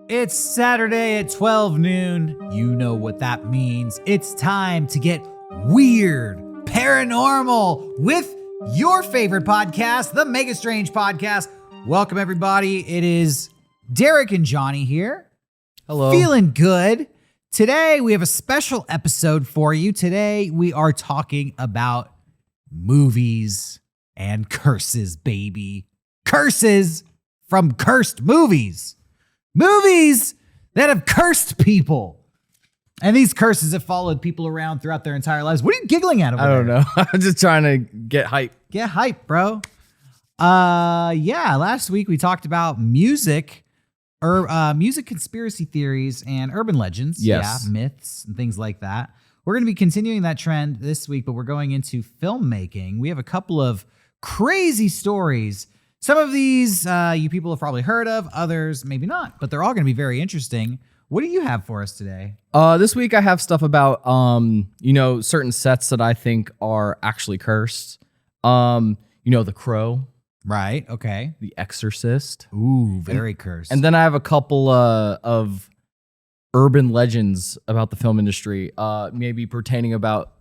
It's Saturday at 12 noon. You know what that means. It's time to get weird, paranormal with your favorite podcast, the Mega Strange Podcast. Welcome, everybody. It is Derek and Johnny here. Hello. Feeling good. Today, we have a special episode for you. Today, we are talking about movies and curses, baby. Curses from cursed movies. Movies that have cursed people. And these curses have followed people around throughout their entire lives. What are you giggling at over there? I don't know. I'm just trying to get hype. Get hype, bro. Last week we talked about music conspiracy theories and urban legends. Yes. Yeah, myths and things like that. We're going to be continuing that trend this week, but we're going into filmmaking. We have a couple of crazy stories. Some of these you people have probably heard of, others maybe not, but they're all going to be very interesting. What do you have for us today? This week I have stuff about certain sets that I think are actually cursed. The Crow. Right, okay. The Exorcist. Ooh, very cursed. And then I have a couple of urban legends about the film industry, maybe pertaining about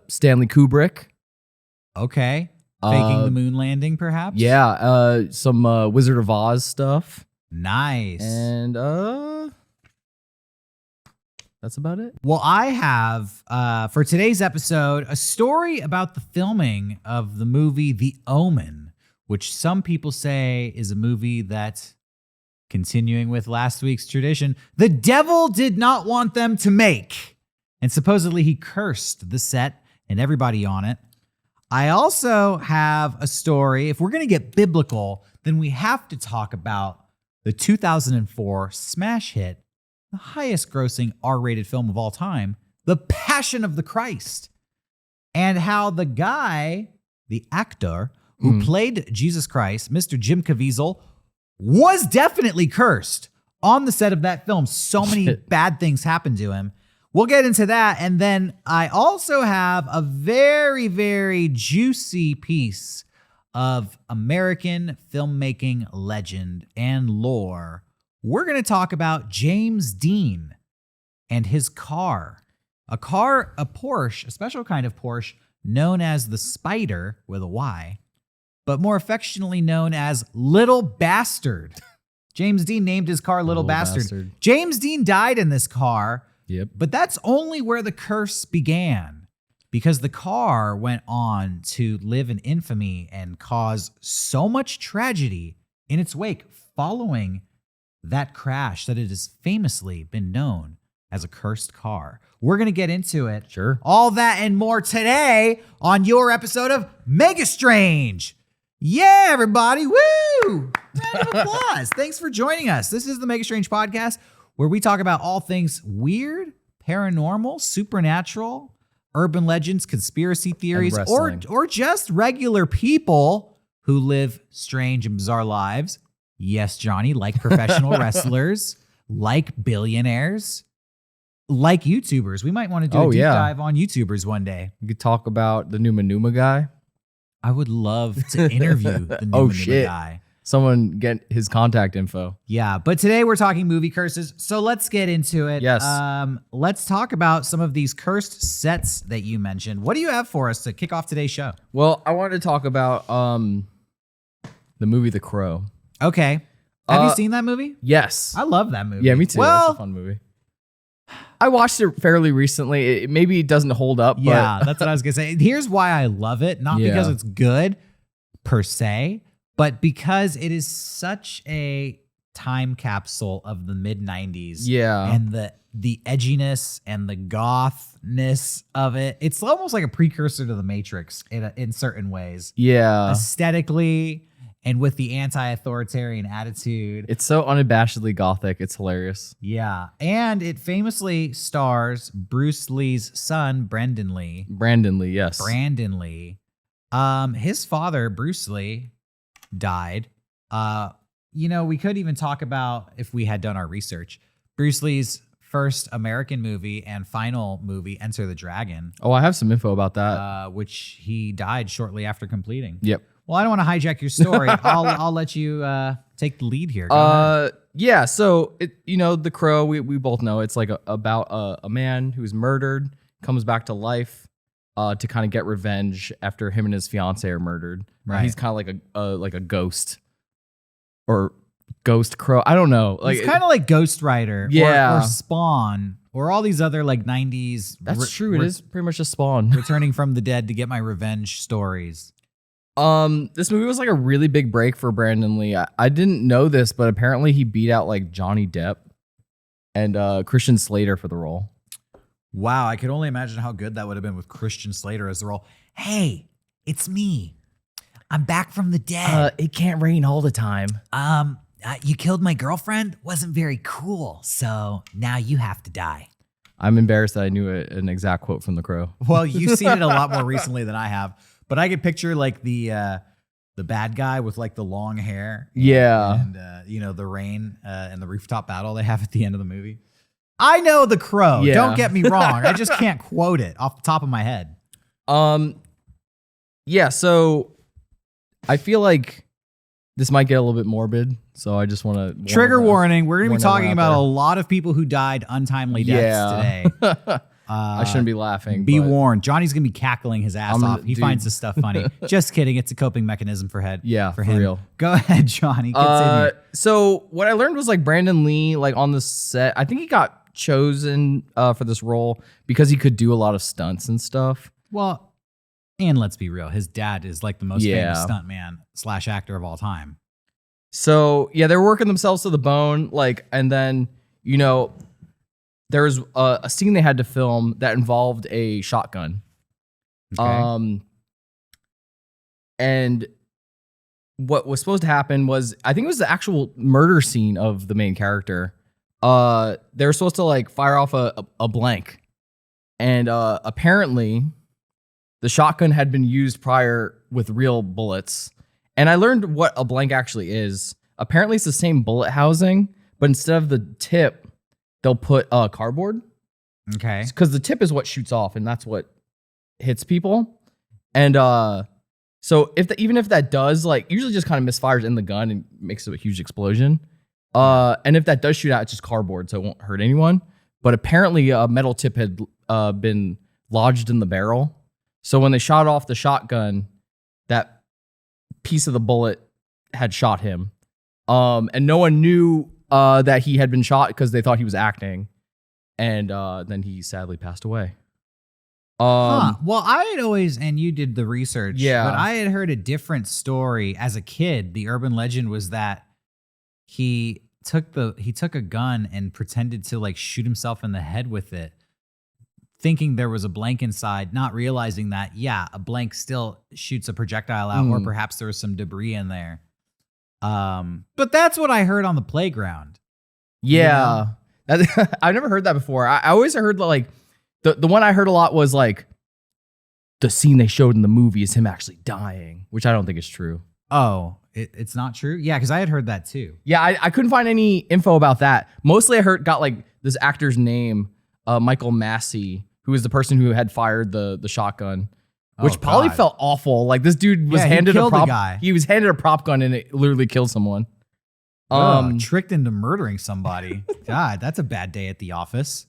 Stanley Kubrick. Okay. Faking the moon landing, perhaps? Yeah, some Wizard of Oz stuff. Nice. And that's about it. Well, I have, for today's episode, a story about the filming of the movie The Omen, which some people say is a movie that, continuing with last week's tradition, the devil did not want them to make. And supposedly he cursed the set and everybody on it. I also have a story. If we're going to get biblical, then we have to talk about the 2004 smash hit, the highest grossing R-rated film of all time, The Passion of the Christ, and how the guy, the actor who played Jesus Christ, Mr. Jim Caviezel, was definitely cursed on the set of that film. So many bad things happened to him. We'll get into that. And then I also have a very, very juicy piece of American filmmaking legend and lore. We're going to talk about James Dean and his car. A Porsche, a special kind of Porsche known as the Spider with a Y, but more affectionately known as Little Bastard. James Dean named his car Little Bastard. James Dean died in this car. Yep. But that's only where the curse began, because the car went on to live in infamy and cause so much tragedy in its wake following that crash that it has famously been known as a cursed car. We're going to get into it. Sure. All that and more today on your episode of Mega Strange. Yeah, everybody. Woo! Round of applause. Thanks for joining us. This is the Mega Strange Podcast, where we talk about all things weird, paranormal, supernatural, urban legends, conspiracy theories, or just regular people who live strange and bizarre lives. Yes, Johnny, like professional wrestlers, like billionaires, like YouTubers. We might want to do a deep dive on YouTubers one day. We could talk about the Numa Numa guy. I would love to interview the Numa Numa guy. Someone get his contact info. Yeah, but today we're talking movie curses, so let's get into it. Yes. Let's talk about some of these cursed sets that you mentioned. What do you have for us to kick off today's show? Well, I wanted to talk about the movie The Crow. Okay. Have you seen that movie? Yes. I love that movie. Yeah, me too. Well, that's a fun movie. I watched it fairly recently. Maybe it doesn't hold up. Yeah, but that's what I was going to say. Here's why I love it. Not because it's good per se, but because it is such a time capsule of the mid-90s. Yeah. And the edginess and the gothness of it. It's almost like a precursor to The Matrix in certain ways. Yeah. Aesthetically and with the anti-authoritarian attitude. It's so unabashedly gothic. It's hilarious. Yeah. And it famously stars Bruce Lee's son, Brandon Lee. Brandon Lee, yes. Brandon Lee. His father, Bruce Lee, died. We could even talk about, if we had done our research, Bruce Lee's first American movie and final movie, Enter the Dragon. Oh, I have some info about that. Which he died shortly after completing. Yep. Well, I don't want to hijack your story. I'll let you take the lead here. Go ahead. Yeah. So The Crow. We both know it's like about a man who's murdered, comes back to life, to kind of get revenge after him and his fiance are murdered. Right. He's kind of like a ghost or ghost crow. I don't know. Like, it's kind of like Ghost Rider, or Spawn, or all these other like 90s. That's true. It is pretty much just Spawn. Returning from the dead to get my revenge stories. This movie was like a really big break for Brandon Lee. I didn't know this, but apparently he beat out like Johnny Depp and Christian Slater for the role. Wow, I could only imagine how good that would have been with Christian Slater as the role. Hey, it's me. I'm back from the dead. It can't rain all the time. You killed my girlfriend? Wasn't very cool. So now you have to die. I'm embarrassed that I knew an exact quote from The Crow. Well, you've seen it a lot more recently than I have. But I could picture like the bad guy with like the long hair. Yeah. And the rain and the rooftop battle they have at the end of the movie. I know The Crow. Yeah. Don't get me wrong. I just can't quote it off the top of my head. Yeah, so I feel like this might get a little bit morbid. So I just want to trigger warning. We're going to be talking about a lot of people who died untimely deaths today. I shouldn't be laughing. Be warned. Johnny's going to be cackling his ass off. He dude. finds this stuff funny. Just kidding. It's a coping mechanism for him. For real. Go ahead, Johnny. Continue. So what I learned was like Brandon Lee, like on the set, I think he got chosen for this role because he could do a lot of stunts and stuff. Well, and let's be real. His dad is like the most famous stuntman / actor of all time. So yeah, they're working themselves to the bone. Like, and then, there was a scene they had to film that involved a shotgun. Okay. And what was supposed to happen was, I think it was the actual murder scene of the main character. They were supposed to like fire off a blank. And apparently the shotgun had been used prior with real bullets. And I learned what a blank actually is. Apparently it's the same bullet housing, but instead of the tip, they'll put cardboard. Okay. Because the tip is what shoots off, and that's what hits people. And so even if that does, like, usually just kind of misfires in the gun and makes a huge explosion. And if that does shoot out, it's just cardboard, so it won't hurt anyone. But apparently a metal tip had been lodged in the barrel. So when they shot off the shotgun, that piece of the bullet had shot him. And no one knew that he had been shot because they thought he was acting. And then he sadly passed away. Well, I had always, and you did the research, but I had heard a different story as a kid. The urban legend was that he took a gun and pretended to like shoot himself in the head with it, thinking there was a blank inside, not realizing that, a blank still shoots a projectile out, or perhaps there was some debris in there. But that's what I heard on the playground. Yeah. I've never heard that before. I always heard like the one I heard a lot was like the scene they showed in the movie is him actually dying, which I don't think is true. Oh, it's not true? Yeah, because I had heard that too. Yeah, I couldn't find any info about that. Mostly I got like this actor's name, Michael Massey, who is the person who had fired the shotgun. Which probably felt awful. Like this dude was handed a prop. He was handed a prop gun and it literally killed someone. Tricked into murdering somebody. God, that's a bad day at the office.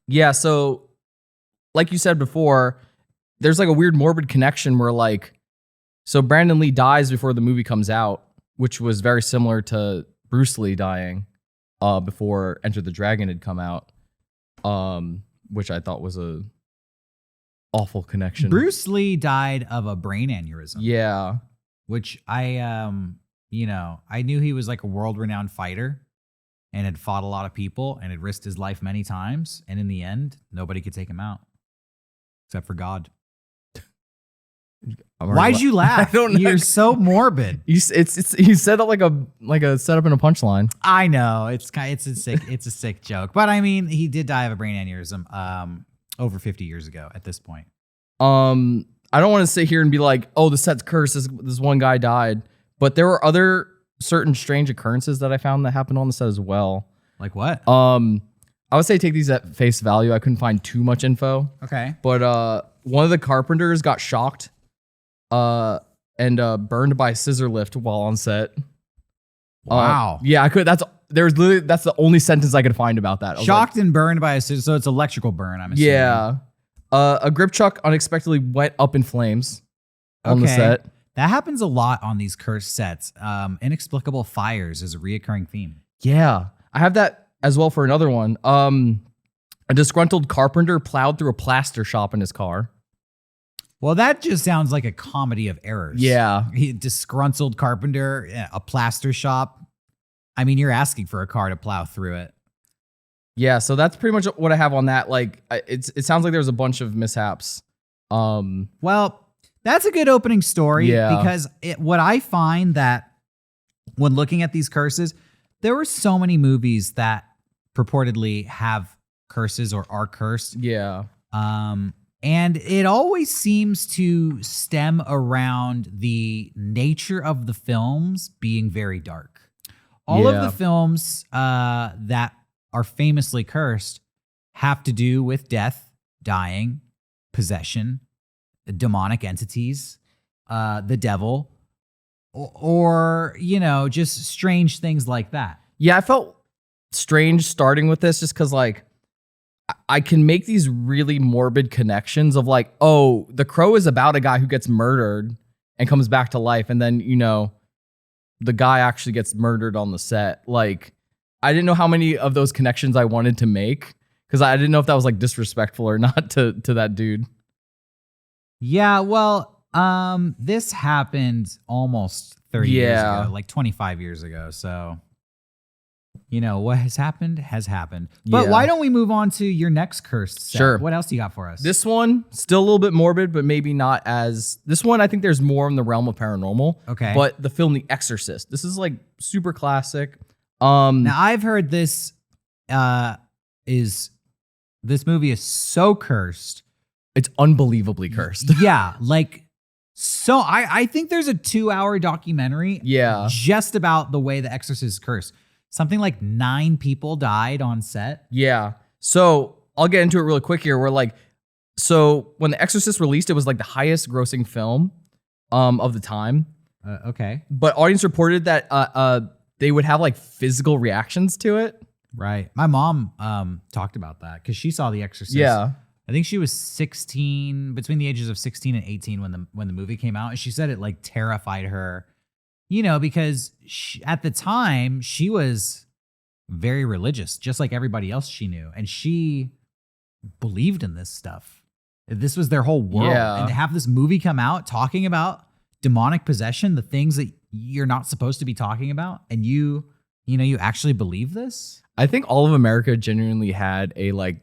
Yeah. So, like you said before, there's like a weird morbid connection where like, so Brandon Lee dies before the movie comes out, which was very similar to Bruce Lee dying before Enter the Dragon had come out, which I thought was a awful connection. Bruce Lee died of a brain aneurysm. Yeah. Which I knew he was like a world-renowned fighter and had fought a lot of people and had risked his life many times. And in the end, nobody could take him out except for God. Why'd you laugh? I don't know. You're so morbid. You said it like a setup and a punchline. I know it's a sick joke, but I mean he did die of a brain aneurysm over 50 years ago at this point. I don't want to sit here and be like, oh, the set's cursed. This one guy died, but there were other certain strange occurrences that I found that happened on the set as well. Like what? I would say take these at face value. I couldn't find too much info. Okay, but one of the carpenters got shocked and burned by scissor lift while on set. Wow. Yeah, I could. That's the only sentence I could find about that. I was Shocked and burned by a scissor. So it's electrical burn, I'm assuming. yeah. A grip truck unexpectedly went up in flames on the set. That happens a lot on these cursed sets. Inexplicable fires is a reoccurring theme. Yeah. I have that as well for another one. A disgruntled carpenter plowed through a plaster shop in his car. Well, that just sounds like a comedy of errors. Yeah. Disgruntled carpenter, a plaster shop. I mean, you're asking for a car to plow through it. Yeah, so that's pretty much what I have on that. Like, it sounds like there's a bunch of mishaps. Well, that's a good opening story because what I find that when looking at these curses, there were so many movies that purportedly have curses or are cursed. Yeah. And it always seems to stem around the nature of the films being very dark. All of the films that are famously cursed have to do with death, dying, possession, demonic entities, the devil, or just strange things like that. Yeah, I felt strange starting with this just because, like, I can make these really morbid connections of like, oh, The Crow is about a guy who gets murdered and comes back to life. And then, the guy actually gets murdered on the set. Like, I didn't know how many of those connections I wanted to make because I didn't know if that was like disrespectful or not to that dude. Yeah, well, this happened almost 30 years ago, like 25 years ago. So, what has happened has happened. But why don't we move on to your next cursed set? Sure. What else do you got for us? This one, still a little bit morbid, but maybe not as... This one, I think there's more in the realm of paranormal. Okay. But the film The Exorcist. This is like super classic. Now, I've heard this movie is so cursed. It's unbelievably cursed. Yeah, like... So I think there's a 2-hour documentary just about the way The Exorcist is cursed. Something like 9 people died on set. Yeah. So I'll get into it really quick here. So when The Exorcist released, it was like the highest grossing film of the time. Okay. But audience reported that they would have like physical reactions to it. Right. My mom talked about that because she saw The Exorcist. Yeah. I think she was 16, between the ages of 16 and 18 when the movie came out. And she said it like terrified her. Because at the time, she was very religious, just like everybody else she knew. And she believed in this stuff. This was their whole world. Yeah. And to have this movie come out talking about demonic possession, the things that you're not supposed to be talking about, and you actually believe this? I think all of America genuinely had a like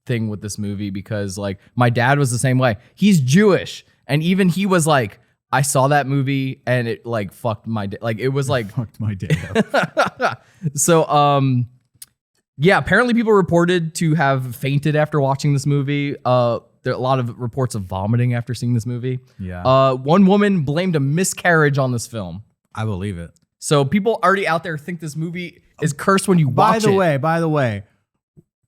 thing with this movie because like my dad was the same way. He's Jewish. And even he was like, I saw that movie and it like fucked my day. Like it was like fucked my day up. So yeah, apparently people reported to have fainted after watching this movie. There are a lot of reports of vomiting after seeing this movie. Yeah. One woman blamed a miscarriage on this film. I believe it. So people already out there think this movie is cursed when you watch it. By the way,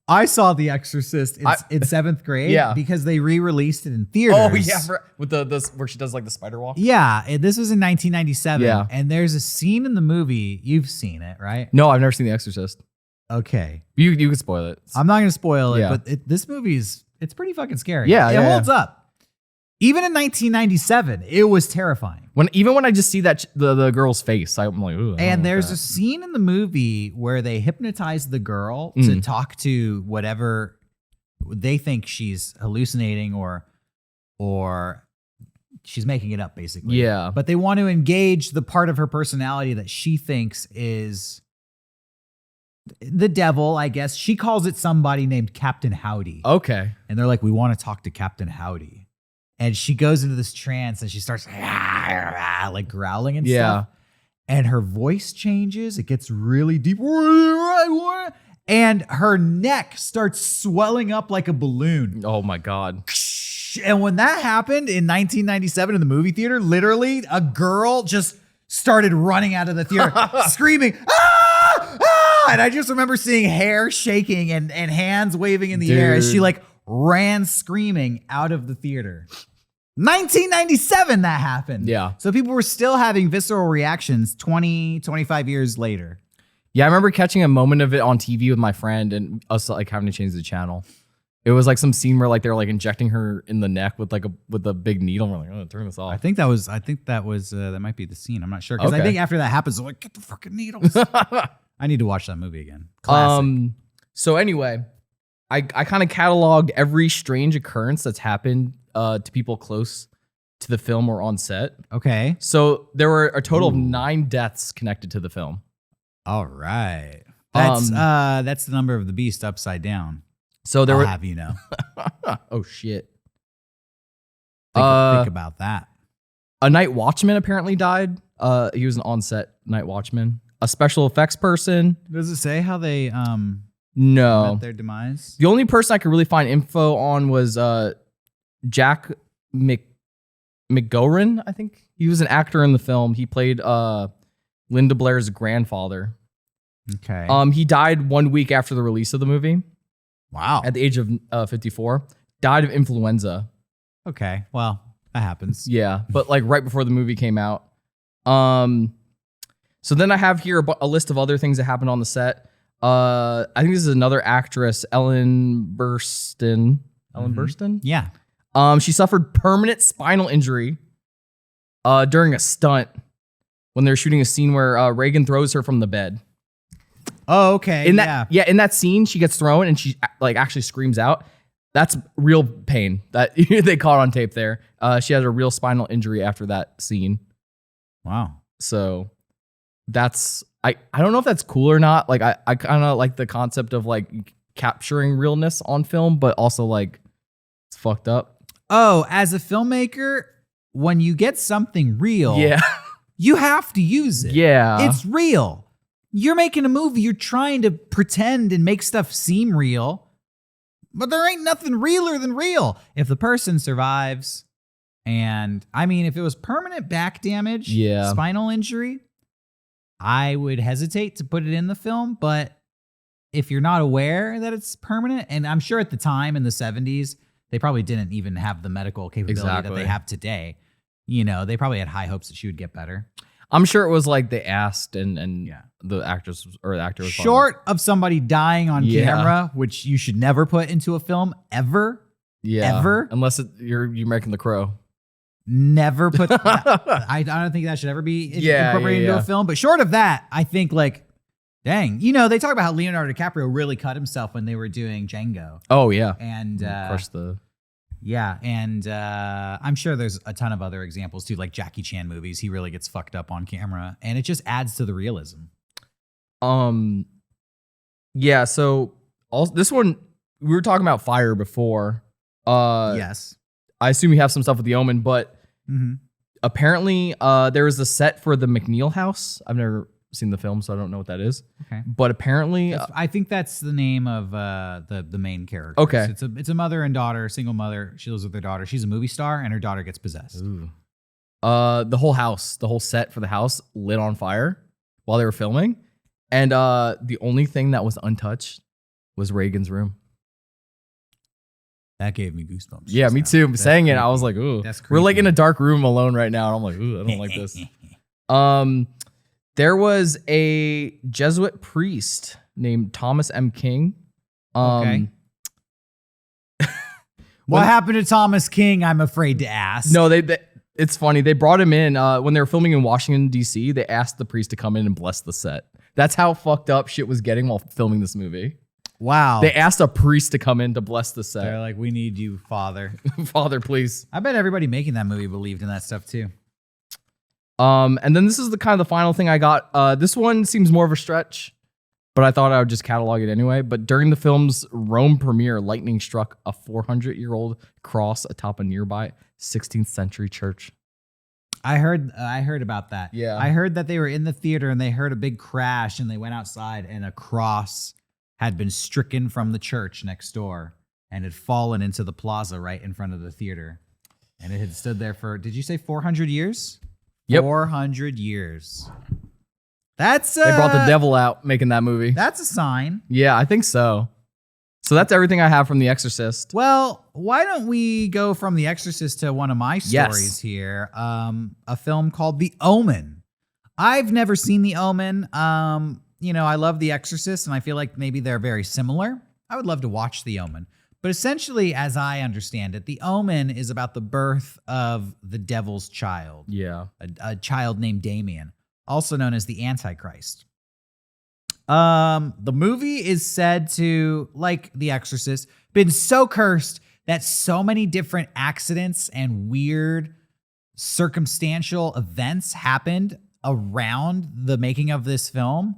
I saw The Exorcist in 7th grade because they re-released it in theaters. Oh, yeah. With the where she does like the spider walk. Yeah. This was in 1997. Yeah. And there's a scene in the movie. You've seen it, right? No, I've never seen The Exorcist. Okay. You can spoil it. I'm not going to spoil it, Yeah. but this movie's, it's pretty fucking scary. Yeah. It holds up. Even in 1997, it was terrifying. Even when I just see that the girl's face, I'm like, ooh. And there's a scene in the movie where they hypnotize the girl to talk to whatever they think she's hallucinating or she's making it up, basically. Yeah. But they want to engage the part of her personality that she thinks is the devil, I guess. She calls it somebody named Captain Howdy. Okay. And they're like, we want to talk to Captain Howdy. And she goes into this trance and she starts like growling and stuff. And her voice changes. It gets really deep. And her neck starts swelling up like a balloon. Oh my God. And when that happened in 1997 in the movie theater, literally a girl just started running out of the theater screaming, ah! Ah! And I just remember seeing hair shaking and hands waving in the air as she like ran screaming out of the theater. 1997 that happened. Yeah. So people were still having visceral reactions 20, 25 years later. Yeah, I remember catching a moment of it on TV with my friend and us like having to change the channel. It was like some scene where like they were like injecting her in the neck with a big needle. We're like, oh, turn this off. I think that might be the scene. I'm not sure. Because I Okay. think after that happens, they're like, get the fucking needles. I need to watch that movie again. Classic. So anyway, I kind of cataloged every strange occurrence that's happened to people close to the film or on set. Okay. So there were a total of 9 deaths connected to the film. All right. That's the number of the beast upside down. So there I'll were. have you know. Oh shit. Think about that. A night watchman apparently died. He was an on-set night watchman. A special effects person. Does it say how they No. met their demise? The only person I could really find info on was Jack McGowan, I think. He was an actor in the film. He played Linda Blair's grandfather. Okay. He died 1 week after the release of the movie Wow. at the age of 54. Died of influenza. Okay. Well, that happens. Yeah, but like right before the movie came out. So then I have here a list of other things that happened on the set. I think this is another actress, Ellen Burstyn. Ellen Burstyn? Yeah. She suffered permanent spinal injury during a stunt when they're shooting a scene where Reagan throws her from the bed. Oh, okay. In that scene, she gets thrown and she like actually screams out. That's real pain that they caught on tape there. She had a real spinal injury after that scene. Wow. So that's I don't know if that's cool or not. Like I kind of like the concept of like capturing realness on film, but also like it's fucked up. Oh, as a filmmaker, when you get something real, Yeah. you have to use it. Yeah. It's real. You're making a movie, you're trying to pretend and make stuff seem real, but there ain't nothing realer than real. If the person survives, and I mean, if it was permanent back damage, Yeah. spinal injury, I would hesitate to put it in the film. But if you're not aware that it's permanent, and I'm sure at the time in the 70s, they probably didn't even have the medical capability that Exactly. they have today. You know, they probably had high hopes that she would get better. I'm sure it was like they asked and Yeah. the actress or the actor was Short of somebody dying on Yeah. camera, which you should never put into a film ever. yeah, ever? unless you're making The Crow. Never put. I don't think that should ever be incorporated into a film. But short of that, I think like, dang, you know, they talk about how Leonardo DiCaprio really cut himself when they were doing Django, Oh yeah, and crush the. yeah, and I'm sure there's a ton of other examples too, like Jackie Chan movies. He really gets fucked up on camera, and it just adds to the realism. Yeah. So this one we were talking about fire before. Yes. I assume you have some stuff with the Omen, but Mm-hmm. apparently there was a set for the McNeil house. I've never seen the film, so I don't know what that is. Okay. But apparently, I think that's the name of the main character. Okay. It's a mother and daughter, single mother. She lives with her daughter. She's a movie star, and her daughter gets possessed. the whole house, the whole set for the house lit on fire while they were filming. And the only thing that was untouched was Reagan's room. That gave me goosebumps. Yeah, me too. I'm saying it, I was like, ooh. That's We're like creepy. in a dark room alone right now. And I'm like, ooh, I don't like this. There was a Jesuit priest named Thomas M. King. Okay. What happened to Thomas King? I'm afraid to ask. No, it's funny. They brought him in when they were filming in Washington, D.C. They asked the priest to come in and bless the set. That's how fucked up shit was getting while filming this movie. Wow. They asked a priest to come in to bless the They're set. like, we need you, Father. Father, please. I bet everybody making that movie believed in that stuff too. And then this is the kind of the final thing I got. This one seems more of a stretch, but I thought I would just catalog it anyway. But during the film's Rome premiere, lightning struck a 400-year-old cross atop a nearby 16th century church. I heard about that. Yeah. I heard that they were in the theater and they heard a big crash and they went outside and a cross had been stricken from the church next door and had fallen into the plaza right in front of the theater. And it had stood there for, did you say 400 years? Yep. 400 years. That's They brought the devil out making that movie. That's a sign. Yeah, I think so. So that's everything I have from The Exorcist. Well, why don't we go from The Exorcist to one of my stories here? A film called The Omen. I've never seen The Omen. I love The Exorcist, and I feel like maybe they're very similar. I would love to watch The Omen. But essentially, as I understand it, The Omen is about the birth of the devil's child. Yeah. A child named Damien, also known as the Antichrist. The movie is said to, like The Exorcist, been so cursed that so many different accidents and weird circumstantial events happened around the making of this film,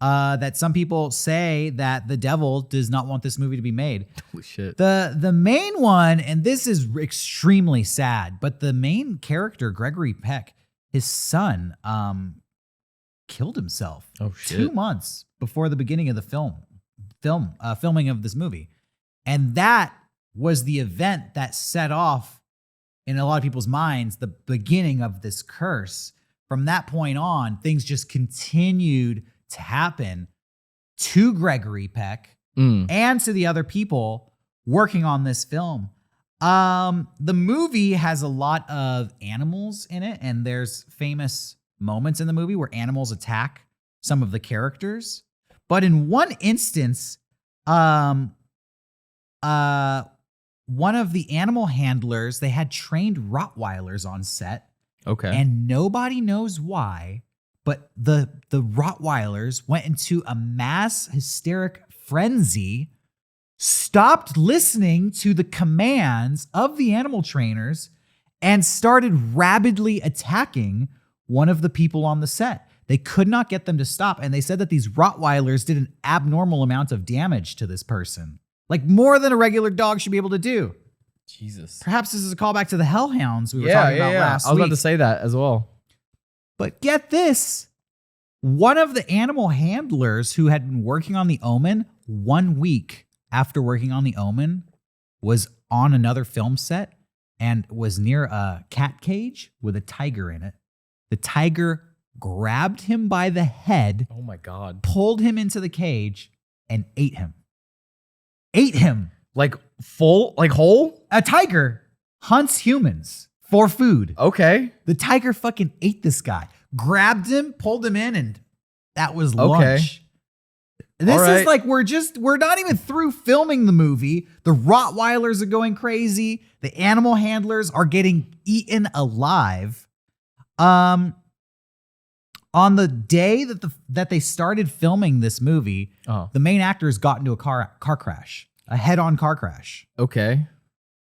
that some people say that the devil does not want this movie to be made. Holy shit. The main one, and this is extremely sad, but the main character, Gregory Peck, his son, killed himself. Oh shit. 2 months before the beginning of the filming of this movie. And that was the event that set off in a lot of people's minds the beginning of this curse. From that point on, things just continued to happen to Gregory Peck and to the other people working on this film. The movie has a lot of animals in it, and there's famous moments in the movie where animals attack some of the characters. But in one instance, one of the animal handlers, they had trained Rottweilers on set. Okay. And nobody knows why, but the Rottweilers went into a mass hysteric frenzy, stopped listening to the commands of the animal trainers, and started rabidly attacking one of the people on the set. They could not get them to stop, and they said that these Rottweilers did an abnormal amount of damage to this person, like more than a regular dog should be able to do. Jesus. Perhaps this is a callback to the Hellhounds we were talking about last week. I was about to say that as well. But get this. One of the animal handlers who had been working on The Omen 1 week after working on The Omen was on another film set and was near a cat cage with a tiger in it. The tiger grabbed him by the head. Oh my God. Pulled him into the cage and ate him. Ate him. Like full, like whole? A tiger hunts humans for food. Okay. The tiger fucking ate this guy, grabbed him, pulled him in, and that was lunch. This is like, we're not even through filming the movie. The Rottweilers are going crazy. The animal handlers are getting eaten alive. On the day that they started filming this movie, the main actors got into a car crash. A head-on car crash. Okay.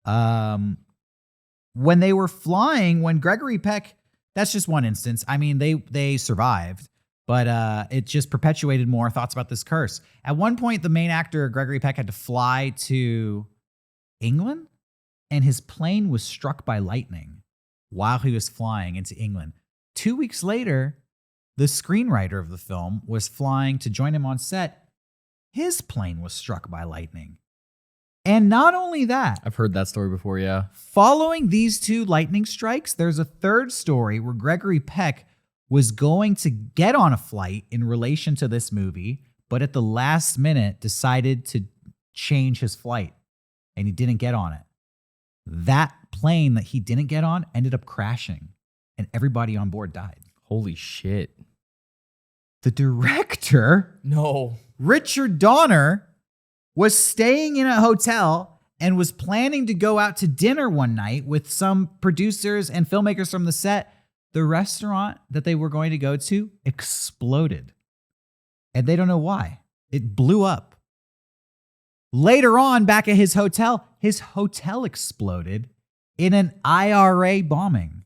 When they were flying, when Gregory Peck, that's just one instance. I mean, they survived, but it just perpetuated more thoughts about this curse. At one point, the main actor, Gregory Peck, had to fly to England, and his plane was struck by lightning while he was flying into England. 2 weeks later, the screenwriter of the film was flying to join him on set. His plane was struck by lightning. And not only that, I've heard that story before, yeah. Following these two lightning strikes, there's a third story where Gregory Peck was going to get on a flight in relation to this movie, but at the last minute decided to change his flight, and he didn't get on it. That plane that he didn't get on ended up crashing, and everybody on board died. Holy shit. The director, Richard Donner, was staying in a hotel and was planning to go out to dinner one night with some producers and filmmakers from the set. The restaurant that they were going to go to exploded. And they don't know why. It blew up. Later on, back at his hotel exploded in an IRA bombing.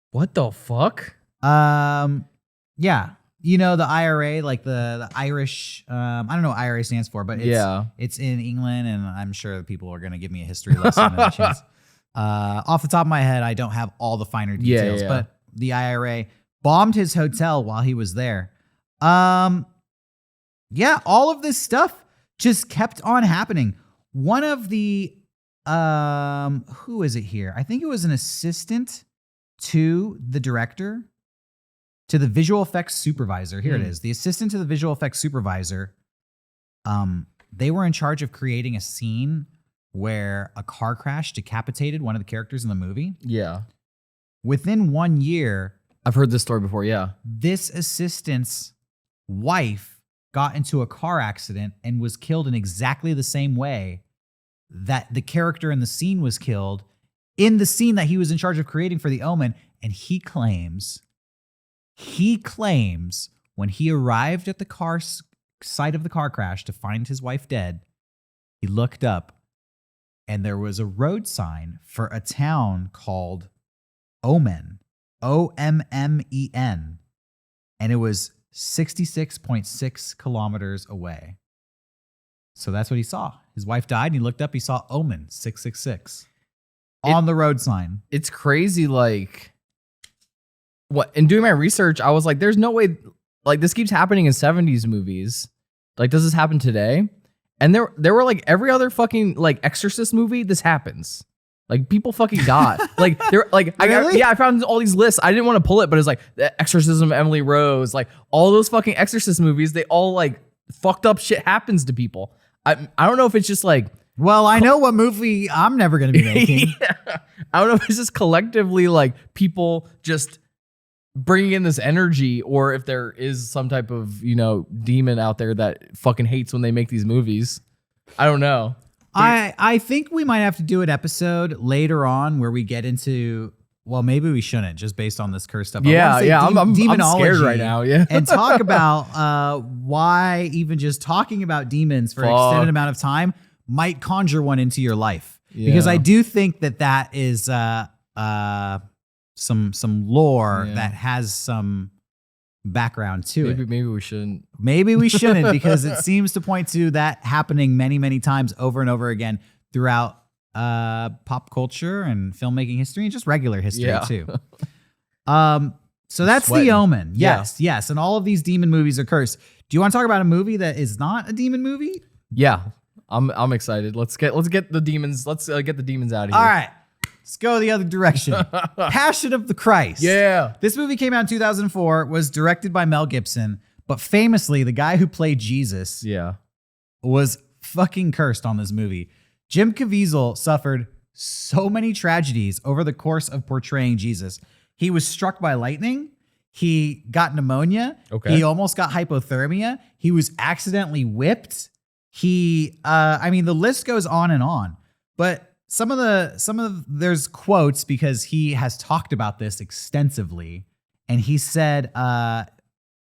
What the fuck? Yeah. You know, the IRA, like the Irish, I don't know what IRA stands for, but it's in England, and I'm sure people are going to give me a history lesson. Off the top of my head, I don't have all the finer details, but the IRA bombed his hotel while he was there. All of this stuff just kept on happening. One of the, who is it here? I think it was an assistant to the director, to the visual effects supervisor. Here it is. The assistant to the visual effects supervisor they were in charge of creating a scene where a car crash decapitated one of the characters in the movie. Yeah. Within 1 year, I've heard this story before. Yeah. this assistant's wife got into a car accident and was killed in exactly the same way that the character in the scene was killed in the scene that he was in charge of creating for the Omen. And he claims when he arrived at the site of the car crash to find his wife dead, he looked up and there was a road sign for a town called Omen, Ommen, and it was 66.6 kilometers away. So that's what he saw. His wife died and he looked up, he saw Omen 666 on the road sign. It's crazy. Like, what? In doing my research, I was like, there's no way, like, this keeps happening in 70s movies. Like, does this happen today? And there were like every other fucking like Exorcist movie, this happens. Like, people fucking die. Like, they're like, Really? I found all these lists. I didn't want to pull it, but it's like the Exorcism of Emily Rose, like all those fucking Exorcist movies, they all like fucked up shit happens to people. I don't know if it's just like, Well, I know what movie I'm never going to be making. yeah. I don't know if it's just collectively like people just bringing in this energy, or if there is some type of, demon out there that fucking hates when they make these movies. I don't know. I think we might have to do an episode later on where we get into, well, maybe we shouldn't, just based on this cursed stuff. Yeah, I'm demonology scared right now. Yeah, and talk about why even just talking about demons for an extended amount of time might conjure one into your life. Yeah. Because I do think that is some lore that has some background to it. Maybe we shouldn't. Maybe we shouldn't, because it seems to point to that happening many, many times over and over again throughout pop culture and filmmaking history and just regular history too. So that's Sweating. The Omen. Yes. And all of these demon movies are cursed. Do you want to talk about a movie that is not a demon movie? Yeah, I'm excited. Let's get the demons. Let's get the demons out of here. All right. Let's go the other direction. Passion of the Christ. Yeah. This movie came out in 2004, was directed by Mel Gibson, but famously, the guy who played Jesus was fucking cursed on this movie. Jim Caviezel suffered so many tragedies over the course of portraying Jesus. He was struck by lightning. He got pneumonia. Okay. He almost got hypothermia. He was accidentally whipped. The list goes on and on, but there's quotes, because he has talked about this extensively. And he said,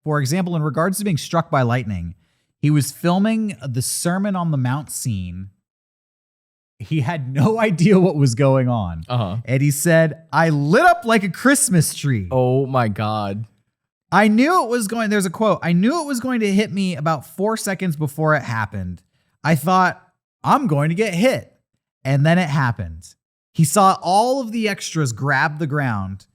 for example, in regards to being struck by lightning, he was filming the Sermon on the Mount scene. He had no idea what was going on. And he said, I lit up like a Christmas tree. Oh my God. I knew it was going, there's a quote, I knew it was going to hit me about 4 seconds before it happened. I thought, I'm going to get hit. And then it happened. He saw all of the extras grab the ground,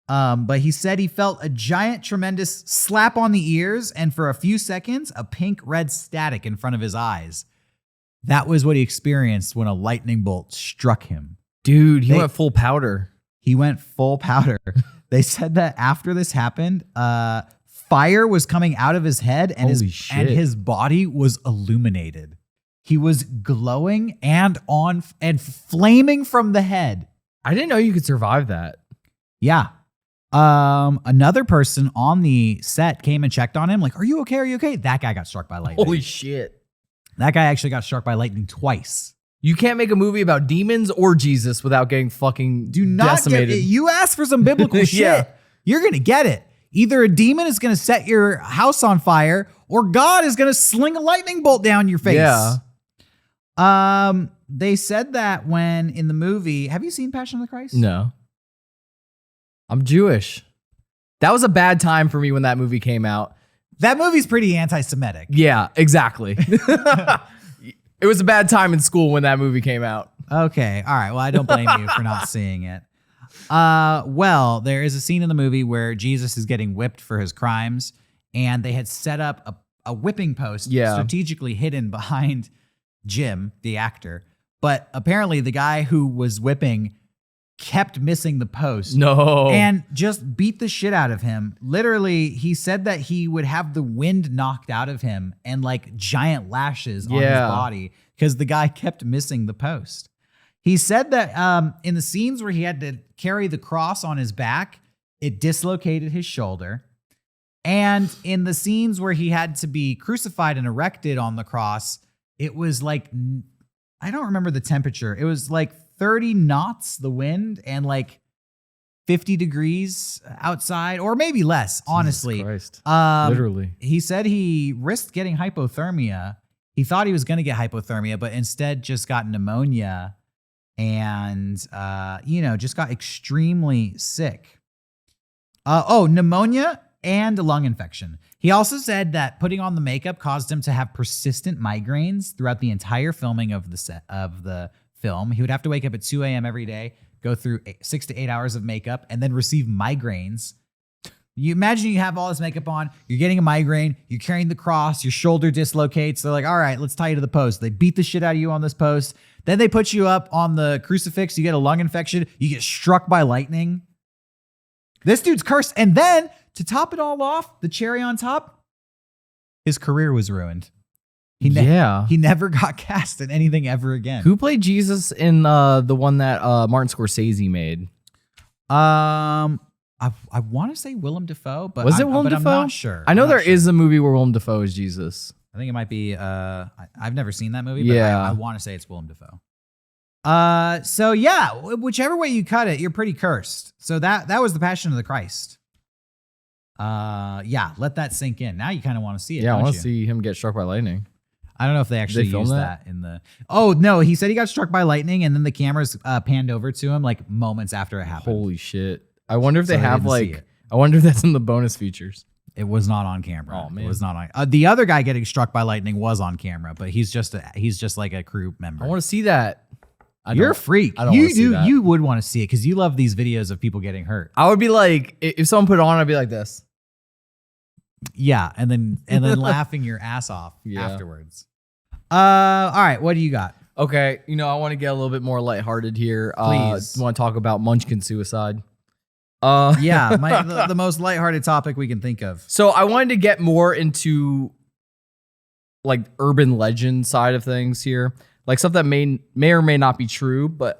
but he said he felt a giant, tremendous slap on the ears, and for a few seconds, a pink red static in front of his eyes. That was what he experienced when a lightning bolt struck him. Dude, he went full powder. He went full powder. They said that after this happened, fire was coming out of his head, and his body was illuminated. He was glowing and flaming from the head. I didn't know you could survive that. Yeah. Another person on the set came and checked on him. Like, are you okay? Are you okay? That guy got struck by lightning. Holy shit. That guy actually got struck by lightning twice. You can't make a movie about demons or Jesus without getting fucking decimated. You ask for some biblical shit. You're going to get it. Either a demon is going to set your house on fire, or God is going to sling a lightning bolt down your face. Yeah. They said that when in the movie, have you seen Passion of the Christ? No. I'm Jewish. That was a bad time for me when that movie came out. That movie's pretty anti-Semitic. Yeah, exactly. It was a bad time in school when that movie came out. Okay. All right. Well, I don't blame you for not seeing it. Well, there is a scene in the movie where Jesus is getting whipped for his crimes, and they had set up a whipping post strategically hidden behind Jim, the actor. But apparently the guy who was whipping kept missing the post. No. And just beat the shit out of him. Literally, he said that he would have the wind knocked out of him and like giant lashes on his body because the guy kept missing the post. He said that in the scenes where he had to carry the cross on his back, it dislocated his shoulder. And in the scenes where he had to be crucified and erected on the cross, it was like, I don't remember the temperature. It was like 30 knots, the wind, and like 50 degrees outside, or maybe less, honestly. Jesus Christ. Literally. He said he risked getting hypothermia. He thought he was going to get hypothermia, but instead just got pneumonia and, just got extremely sick. Pneumonia and a lung infection. He also said that putting on the makeup caused him to have persistent migraines throughout the entire filming of the film. He would have to wake up at 2 a.m. every day, go through 6 to 8 hours of makeup, and then receive migraines. You imagine you have all this makeup on, you're getting a migraine, you're carrying the cross, your shoulder dislocates. They're like, all right, let's tie you to the post. They beat the shit out of you on this post. Then they put you up on the crucifix. You get a lung infection. You get struck by lightning. This dude's cursed. And then to top it all off, the cherry on top, his career was ruined. He never got cast in anything ever again. Who played Jesus in the one that Martin Scorsese made? I want to say Willem Dafoe, but was it Willem Dafoe? I'm not sure. I know there is a movie where Willem Dafoe is Jesus. I think it might be. I've never seen that movie, but I want to say it's Willem Dafoe. So yeah, whichever way you cut it, you're pretty cursed. So that was the Passion of the Christ. Let that sink in. Now you kind of want to see it. Yeah, I want to see him get struck by lightning. I don't know if they actually used that in the. Oh no, he said he got struck by lightning, and then the cameras panned over to him like moments after it happened. Holy shit! I wonder if they have like. I wonder if that's in the bonus features. It was not on camera. Oh man, it was not on. The other guy getting struck by lightning was on camera, but he's just like a crew member. I want to see that. You're a freak. I don't want to see that. You would want to see it because you love these videos of people getting hurt. I would be like, if someone put it on, I'd be like this. Yeah, and then laughing your ass off afterwards. All right, what do you got? Okay, I want to get a little bit more lighthearted here. Please. Want to talk about Munchkin suicide? The most lighthearted topic we can think of. So I wanted to get more into like urban legend side of things here, like stuff that may or may not be true, but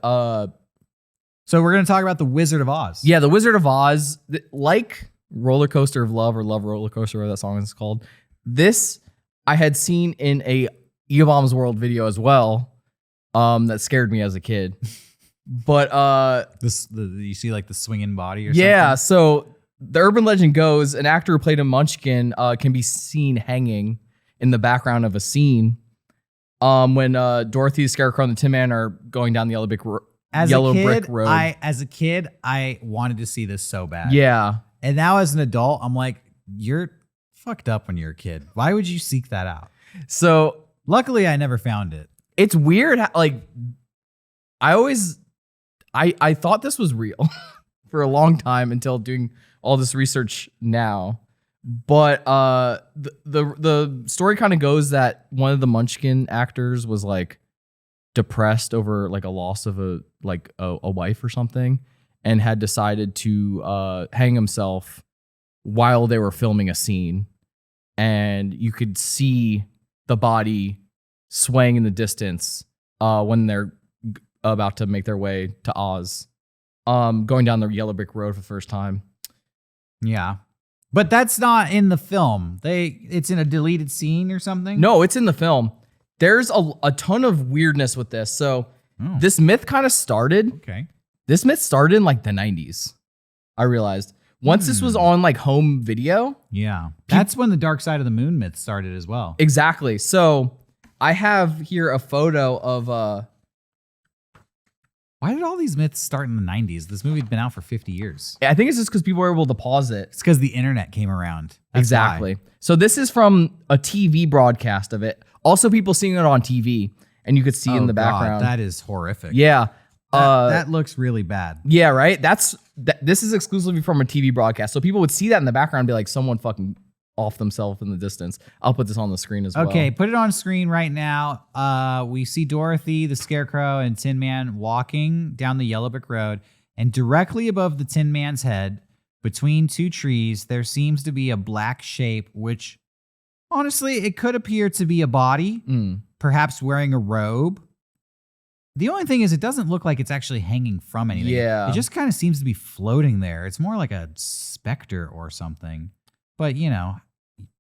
So we're gonna talk about the Wizard of Oz. Yeah, the Wizard of Oz, like Roller Coaster of Love or Love Roller Coaster, whatever that song is called. This I had seen in a Eobom's World video as well. That scared me as a kid. But you see like the swinging body or something? something? So the urban legend goes an actor who played a Munchkin can be seen hanging in the background of a scene when Dorothy, the Scarecrow, and the Tin Man are going down the yellow brick road. As a kid, I wanted to see this so bad. Yeah. And now as an adult, I'm like, you're fucked up when you're a kid. Why would you seek that out? So luckily I never found it. It's weird how, like, I thought this was real for a long time until doing all this research now. But the story kind of goes that one of the Munchkin actors was like depressed over like a loss of a wife or something, and had decided to hang himself while they were filming a scene, and you could see the body swaying in the distance when they're about to make their way to Oz, going down the yellow brick road for the first time. Yeah. But that's not in the film. It's in a deleted scene or something? No, it's in the film. There's a ton of weirdness with this. So this myth kind of started. Okay. This myth started in like the 90s. I realized once this was on like home video. Yeah. That's when the Dark Side of the Moon myth started as well. Exactly. So I have here a photo of why did all these myths start in the 90s? This movie had been out for 50 years. I think it's just because people were able to pause it. It's because the internet came around. That's exactly. why. So this is from a TV broadcast of it. Also, people seeing it on TV, and you could see in the background. That is horrific. Yeah. That looks really bad. Yeah, right? This is exclusively from a TV broadcast. So people would see that in the background and be like, someone fucking off themselves in the distance. I'll put this on the screen as well. Okay, put it on screen right now. We see Dorothy, the Scarecrow, and Tin Man walking down the yellow brick road, and directly above the Tin Man's head, between two trees, there seems to be a black shape, which honestly, it could appear to be a body, perhaps wearing a robe. The only thing is it doesn't look like it's actually hanging from anything. Yeah. It just kind of seems to be floating there. It's more like a specter or something. But, you know,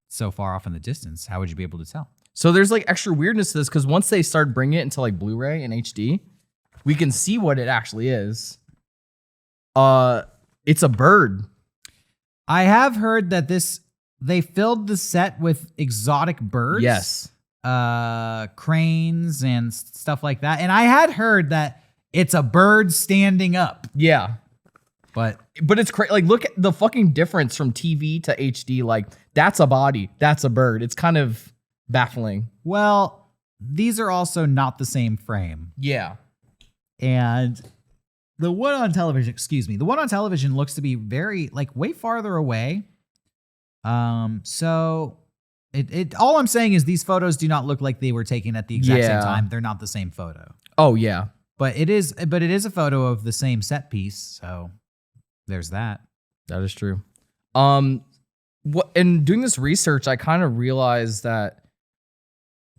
so far off in the distance, how would you be able to tell? So there's like extra weirdness to this because once they start bringing it into like Blu-ray and HD, we can see what it actually is. It's a bird. I have heard that they filled the set with exotic birds. Yes. Cranes and stuff like that. And I had heard that it's a bird standing up. Yeah. But it's crazy. Like, look at the fucking difference from TV to HD. Like, that's a body. That's a bird. It's kind of baffling. Well, these are also not the same frame. Yeah. And the one on television looks to be very, like, way farther away. So it all I'm saying is these photos do not look like they were taken at the exact same time. They're not the same photo. Oh yeah. But it is a photo of the same set piece, so there's that. That is true. In doing this research, I kind of realized that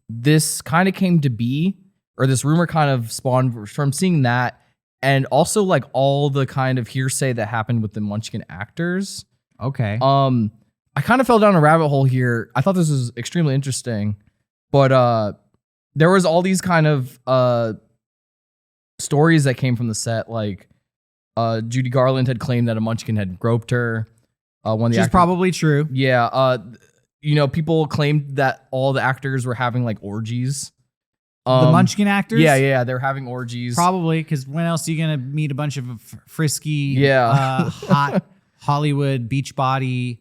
this kind of came to be, or this rumor kind of spawned from seeing that, and also like all the kind of hearsay that happened with the Munchkin actors. Okay. I kind of fell down a rabbit hole here. I thought this was extremely interesting, but there was all these kind of stories that came from the set, like Judy Garland had claimed that a Munchkin had groped her. Which is probably true. Yeah. You know, people claimed that all the actors were having like orgies. The Munchkin actors? Yeah, they're having orgies. Probably, because when else are you going to meet a bunch of frisky, hot Hollywood beach body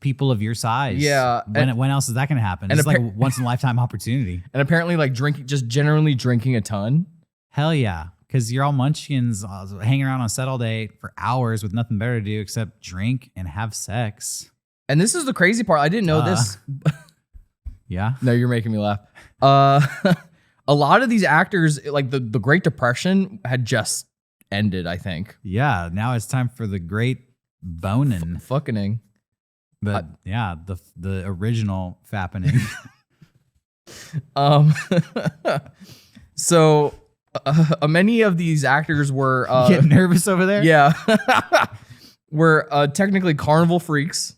people of your size? Yeah. When else is that going to happen? It's like a once in a lifetime opportunity. And apparently like generally drinking a ton. Hell yeah. Because you're all munchkins hanging around on set all day for hours with nothing better to do except drink and have sex. And this is the crazy part. I didn't know this. Yeah. No, you're making me laugh. A lot of these actors, like the Great Depression had just ended, I think. Yeah. Now it's time for the great boning. Fucking. But the original fappening. So many of these actors were getting nervous over there. Yeah, were technically carnival freaks.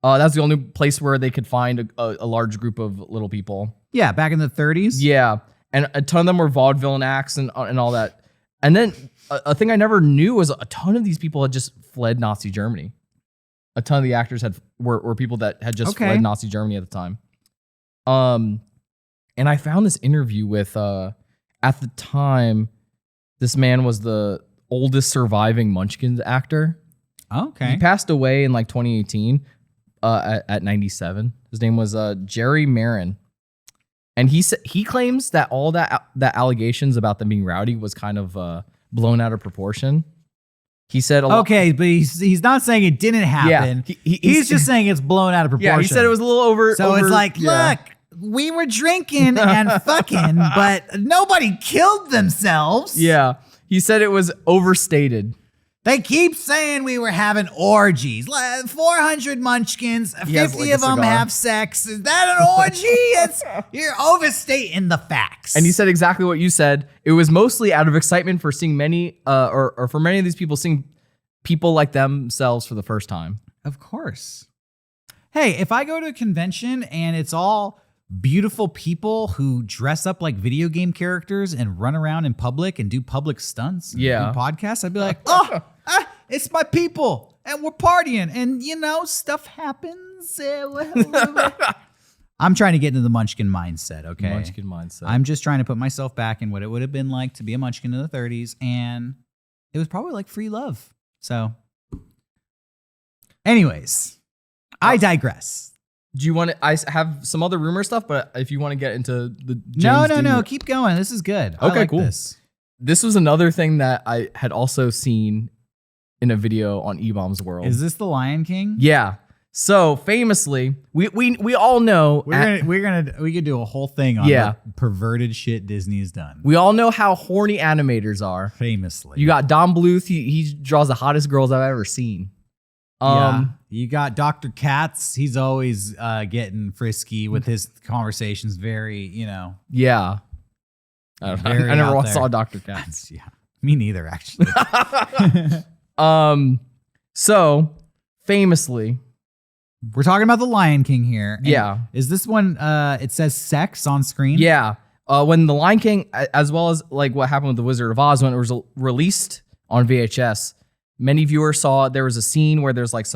That's the only place where they could find a large group of little people. Yeah, back in the 30s. Yeah, and a ton of them were vaudeville acts and all that. And then a thing I never knew was a ton of these people had just fled Nazi Germany. A ton of the actors were people that had just fled Nazi Germany at the time. And I found this interview with at the time, this man was the oldest surviving Munchkins actor. Okay. He passed away in like 2018 at 97. His name was Jerry Marin. And he claims that all that allegations about them being rowdy was kind of blown out of proportion. He said, but he's not saying it didn't happen. Yeah, he's just saying it's blown out of proportion. Yeah, he said it was a little over. So it's like, look, we were drinking and fucking, but nobody killed themselves. Yeah, he said it was overstated. They keep saying we were having orgies. 400 munchkins, 50 of them have sex. Is that an orgy? You're overstating the facts. And he said exactly what you said. It was mostly out of excitement for seeing many, or for many of these people, seeing people like themselves for the first time. Of course. Hey, if I go to a convention and it's all beautiful people who dress up like video game characters and run around in public and do public stunts and do podcasts, I'd be like, it's my people and we're partying and, stuff happens. I'm trying to get into the Munchkin mindset, okay? Munchkin mindset. I'm just trying to put myself back in what it would have been like to be a Munchkin in the 30s, and it was probably like free love. So, anyways, I digress. Do you want to? I have some other rumor stuff, but if you want to get into the James no, keep going. This is good. Okay, I like cool. This was another thing that I had also seen in a video on E-Bomb's World. Is this the Lion King? Yeah. So famously, we all know we could do a whole thing on the perverted shit Disney's done. We all know how horny animators are. Famously. You got Don Bluth, he draws the hottest girls I've ever seen. You got Dr. Katz. He's always getting frisky with his conversations. Very, Yeah. I never saw Dr. Katz. Yeah. Me neither, actually. So famously, we're talking about the Lion King here. Yeah. Is this one, it says sex on screen? Yeah. When the Lion King, as well as like what happened with the Wizard of Oz, when it was released on VHS, many viewers saw there was a scene where there's like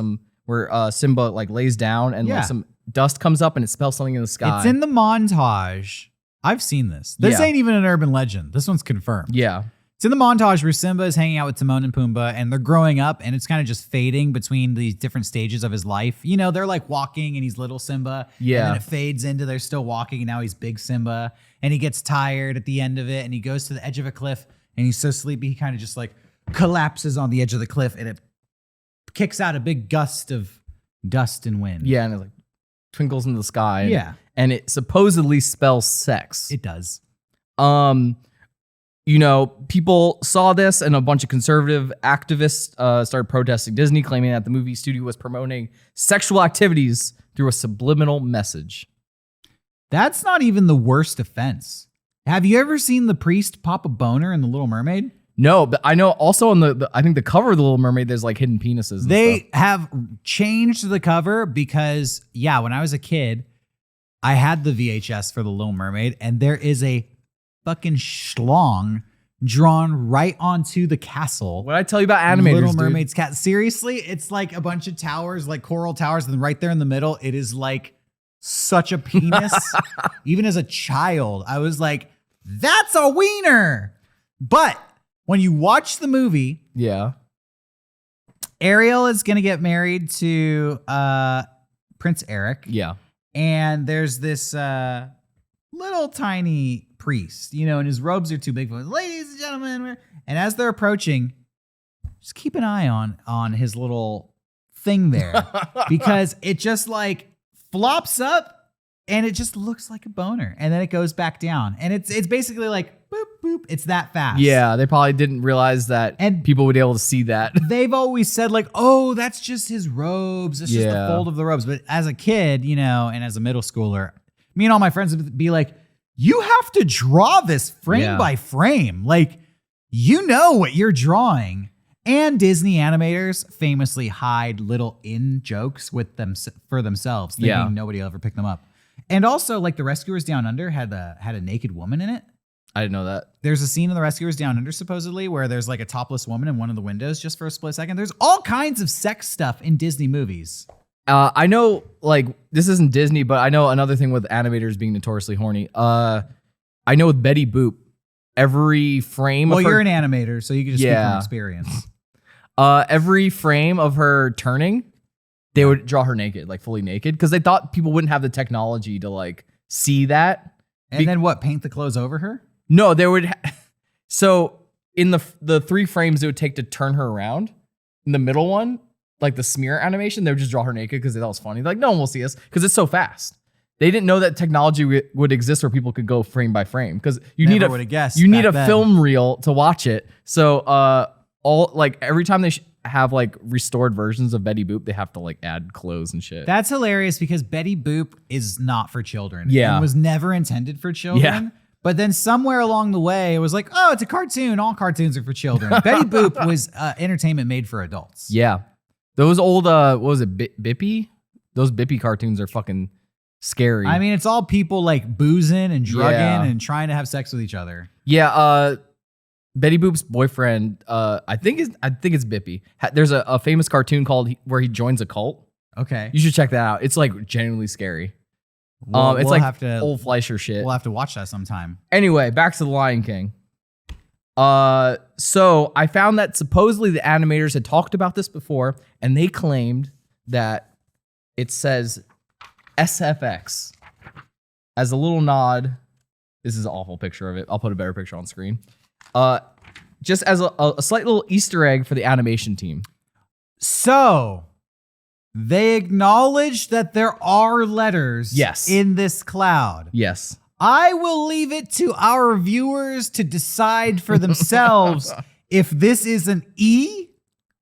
where Simba like lays down and like some dust comes up and it spells something in the sky. It's in the montage. I've seen this. This ain't even an urban legend. This one's confirmed. Yeah. It's in the montage where Simba is hanging out with Timon and Pumbaa and they're growing up and it's kind of just fading between these different stages of his life. They're like walking and he's little Simba. Yeah. And then it fades into they're still walking and now he's big Simba. And he gets tired at the end of it and he goes to the edge of a cliff and he's so sleepy he kind of just like collapses on the edge of the cliff and it kicks out a big gust of dust and wind. Yeah, and it like twinkles in the sky. Yeah. And it supposedly spells sex. It does. People saw this and a bunch of conservative activists started protesting Disney, claiming that the movie studio was promoting sexual activities through a subliminal message. That's not even the worst offense. Have you ever seen the priest pop a boner in The Little Mermaid? No, but I know also on I think the cover of The Little Mermaid, there's like hidden penises. And they have changed the cover because, when I was a kid, I had the VHS for The Little Mermaid and there is a fucking schlong drawn right onto the castle. What I tell you about animators, Little Mermaid's cat. Seriously, it's like a bunch of towers, like coral towers, and right there in the middle, it is like such a penis. Even as a child, I was like, that's a wiener. But when you watch the movie, Ariel is going to get married to Prince Eric. Yeah. And there's this little tiny priest, and his robes are too big for him. Ladies and gentlemen. And as they're approaching, just keep an eye on his little thing there because it just like flops up and it just looks like a boner. And then it goes back down. And it's basically like boop, boop. It's that fast. Yeah, they probably didn't realize that people would be able to see that. They've always said like, oh, that's just his robes. It's just the fold of the robes. But as a kid, and as a middle schooler, me and all my friends would be like, you have to draw this frame by frame. Like, what you're drawing. And Disney animators famously hide little in jokes with them for themselves, thinking nobody will ever pick them up. And also, like The Rescuers Down Under had a naked woman in it. I didn't know that. There's a scene in The Rescuers Down Under, supposedly, where there's like a topless woman in one of the windows just for a split second. There's all kinds of sex stuff in Disney movies. I know, like, this isn't Disney, but I know another thing with animators being notoriously horny. I know with Betty Boop, every frame of her... Well, you're an animator, so you can just speak from experience. Every frame of her turning, they would draw her naked, like fully naked, because they thought people wouldn't have the technology to, like, see that. And then what, paint the clothes over her? No, they would... So, in the 3 frames it would take to turn her around, in the middle one, like the smear animation, they would just draw her naked because they thought it was funny. Like, no one will see us because it's so fast. They didn't know that technology would exist where people could go frame by frame because you need a film reel to watch it. So every time they have like restored versions of Betty Boop, they have to like add clothes and shit. That's hilarious because Betty Boop is not for children. Yeah, and was never intended for children. Yeah. But then somewhere along the way, it was like, oh, it's a cartoon. All cartoons are for children. Betty Boop was entertainment made for adults. Yeah. Those old, what was it, Bippy? Those Bippy cartoons are fucking scary. I mean, it's all people like boozing and drugging and trying to have sex with each other. Yeah, Betty Boop's boyfriend, I think it's Bippy. There's a famous cartoon called where he joins a cult. Okay. You should check that out. It's like genuinely scary. It's like old Fleischer shit. We'll have to watch that sometime. Anyway, back to The Lion King. So I found that supposedly the animators had talked about this before, and they claimed that it says SFX as a little nod. This is an awful picture of it. I'll put a better picture on screen. Just as a slight little Easter egg for the animation team. So They acknowledge that there are letters in this cloud. Yes. I will leave it to our viewers to decide for themselves if this is an E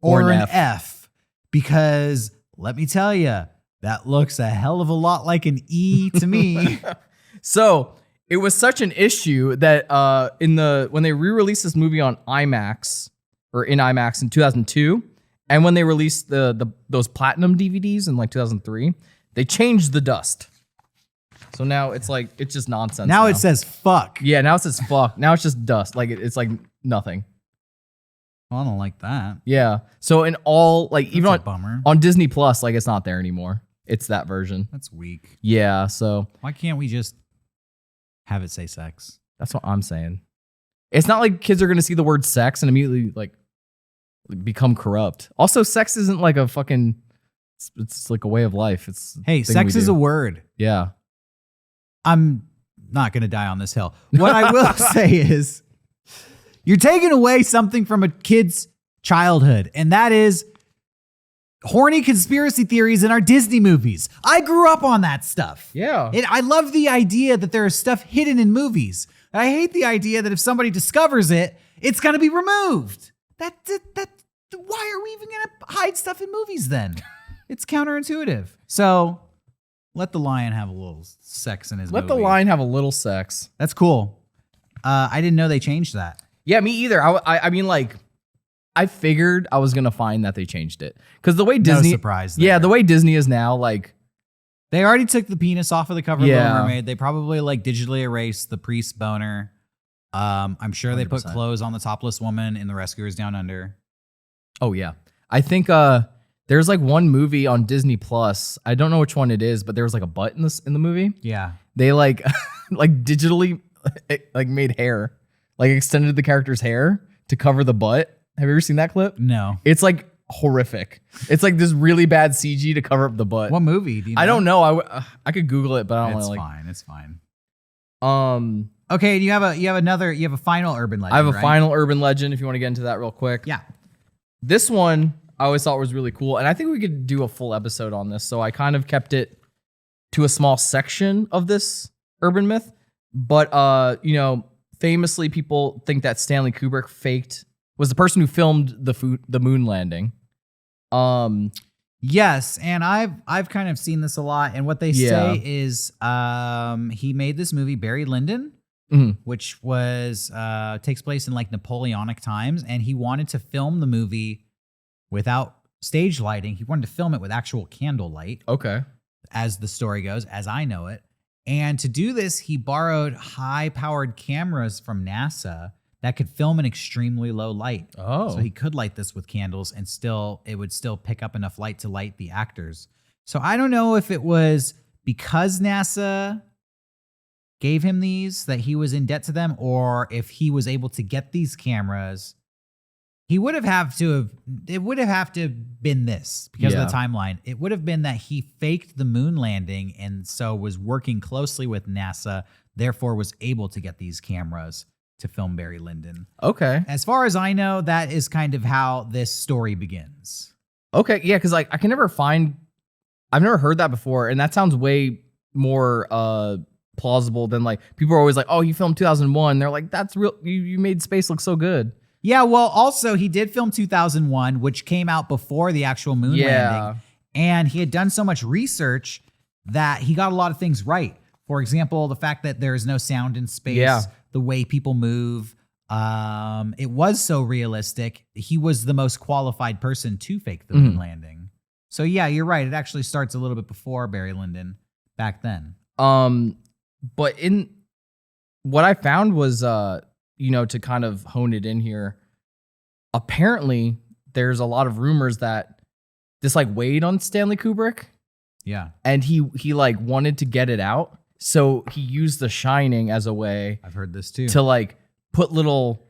or an F. Because let me tell you, that looks a hell of a lot like an E to me. So it was such an issue that when they re-released this movie on IMAX or in IMAX in 2002, and when they released those platinum DVDs in like 2003, they changed the dust. So now it's like, it's just nonsense. Now it says fuck. Yeah, now it says fuck. Now it's just dust. Like it's like nothing. Well, I don't like that. Yeah. So in all, like That's even a bummer. on Disney Plus, like it's not there anymore. It's that version. That's weak. Yeah. So why can't we just have it say sex? that's what I'm saying. It's not like kids are going to see the word sex and immediately like become corrupt. Also, sex isn't like a fucking, it's like a way of life. It's Hey, sex is a word. Yeah. I'm not going to die on this hill. What I will say is you're taking away something from a kid's childhood, and that is horny conspiracy theories in our Disney movies. I grew up on that stuff. Yeah. I love the idea that there is stuff hidden in movies. I hate the idea that if somebody discovers it, it's going to be removed. Why are we even going to hide stuff in movies then? It's counterintuitive. So let the lion have a little sex in his movie. Let the lion have a little sex. That's cool. I didn't know they changed that. Yeah, me either. I mean, like, I figured I was gonna find that they changed it because the way Disney, No surprise there. yeah, the way Disney is now, like, they already took the penis off of the cover of Yeah. Little Mermaid. They probably like digitally erased the priest boner. I'm sure they put 100%. clothes on the topless woman in The Rescuers Down Under. oh yeah, I think there's like one movie on Disney Plus. I don't know which one it is, but there was like a butt in the movie. Yeah. They like like digitally like made hair, like extended the character's hair to cover the butt. Have you ever seen that clip? No. It's like horrific. It's like this really bad CG to cover up the butt. What movie? Do you know? I don't know. I could Google it, but I don't It's want to like. fine. It's fine. Okay, You have a final urban legend. I have a right? final urban legend if you want to get into that real quick. Yeah. This one I always thought was really cool, and I think we could do a full episode on this. So I kind of kept it to a small section of this urban myth. But famously people think that Stanley Kubrick was the person who filmed the moon landing. Yes, and I've kind of seen this a lot, and what they Yeah. say is he made this movie Barry Lyndon, Mhm. which was takes place in like Napoleonic times, and he wanted to film the movie without stage lighting. He wanted to film it with actual candlelight, Okay. as the story goes, as I know it. And to do this, he borrowed high-powered cameras from NASA that could film in extremely low light. Oh. So he could light this with candles and it would still pick up enough light to light the actors. So I don't know if it was because NASA gave him these that he was in debt to them, or if he was able to get these cameras. It would have to have been this because of the timeline. It would have been that he faked the moon landing and so was working closely with NASA, therefore was able to get these cameras to film Barry Lyndon. Okay. As far as I know, that is kind of how this story begins. Okay. Yeah, because like I've never heard that before, and that sounds way more plausible than like people are always like, oh, you filmed 2001. They're like, that's real. You made space look so good. Yeah, well, also he did film 2001, which came out before the actual moon landing. And he had done so much research that he got a lot of things right. For example, the fact that there is no sound in space, the way people move. It was so realistic. He was the most qualified person to fake the moon landing. So yeah, you're right. It actually starts a little bit before Barry Lyndon back then. But in what I found was to kind of hone it in here, apparently there's a lot of rumors that this like weighed on Stanley Kubrick. Yeah. And he like wanted to get it out. So he used The Shining as a way I've heard this too. to like put little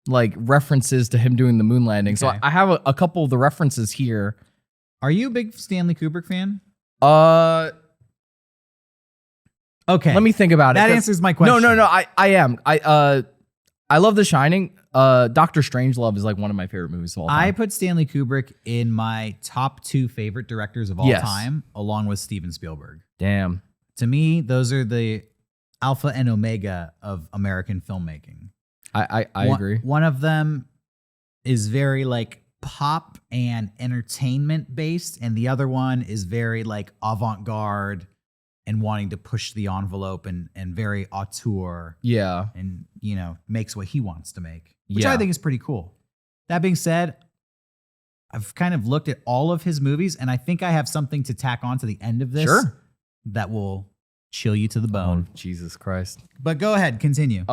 like references to him doing the moon landing. So Okay. I have a couple of the references here. Are you a big Stanley Kubrick fan? Okay. Let me think about it. That answers my question. No, I am. I love The Shining. Doctor Strangelove is like one of my favorite movies of all time. I put Stanley Kubrick in my top 2 favorite directors of all time, along with Steven Spielberg. Damn. To me, those are the alpha and omega of American filmmaking. I agree. One of them is very like pop and entertainment based, and the other one is very like avant-garde and wanting to push the envelope and very auteur. Yeah. And, makes what he wants to make, which I think is pretty cool. That being said, I've kind of looked at all of his movies, and I think I have something to tack on to the end of this that will chill you to the bone. Oh, Jesus Christ. But go ahead, continue.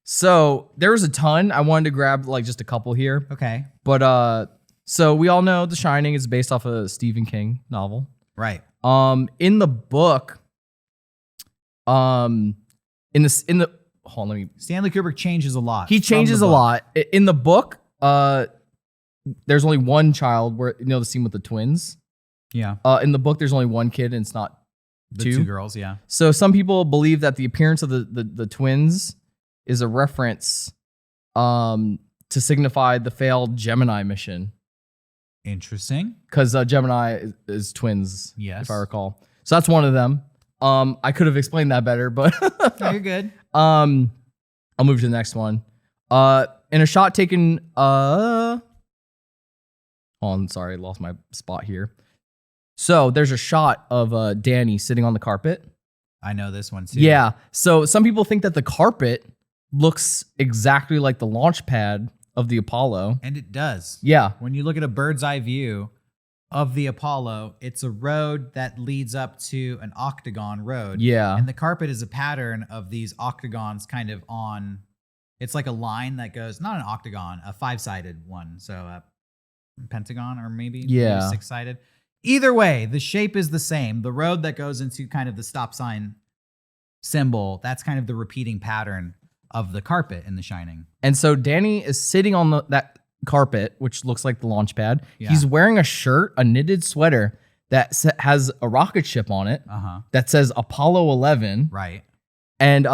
So there was a ton. I wanted to grab like just a couple here. Okay. But so we all know The Shining is based off a Stephen King novel. Right. In the book, hold on, let me. Stanley Kubrick changes a lot. He changes a lot. In the book, there's only one child where, the scene with the twins. Yeah. In the book, there's only one kid and it's not the two girls, yeah. So some people believe that the appearance of the twins is a reference to signify the failed Gemini mission. Interesting. Because Gemini is twins, yes, if I recall. So that's one of them. I could have explained that better, but no, you're good. I'll move to the next one. In a shot taken, hold on, sorry, lost my spot here. So there's a shot of Danny sitting on the carpet. I know this one too. Yeah. So some people think that the carpet looks exactly like the launch pad of the Apollo. And it does. Yeah. When you look at a bird's eye view of the Apollo, it's a road that leads up to an octagon road. Yeah. And the carpet is a pattern of these octagons kind of on, it's like a line that goes, not an octagon, a 5-sided one. So a pentagon or maybe 6-sided. Either way, the shape is the same. The road that goes into kind of the stop sign symbol, that's kind of the repeating pattern of the carpet in The Shining. And so Danny is sitting on that carpet, which looks like the launch pad. Yeah. He's wearing a shirt, a knitted sweater that has a rocket ship on it that says Apollo 11. Right. And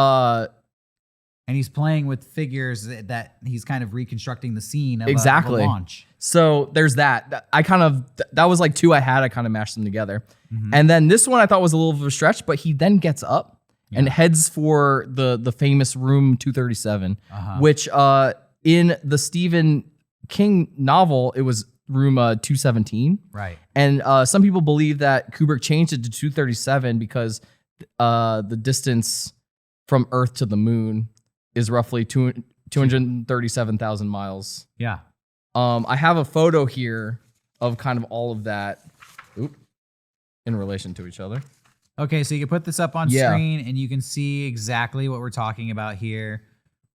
he's playing with figures that he's kind of reconstructing the scene of exactly. a launch. So there's that. That was like 2 I had. I kind of mashed them together. Mm-hmm. And then this one I thought was a little bit of a stretch, but he then gets up and heads for the famous room 237, which in the Stephen King novel, it was room 217. Right. And some people believe that Kubrick changed it to 237 because the distance from Earth to the moon is roughly 237,000 miles. Yeah. I have a photo here of kind of all of that in relation to each other. Okay, so you can put this up on screen and you can see exactly what we're talking about here.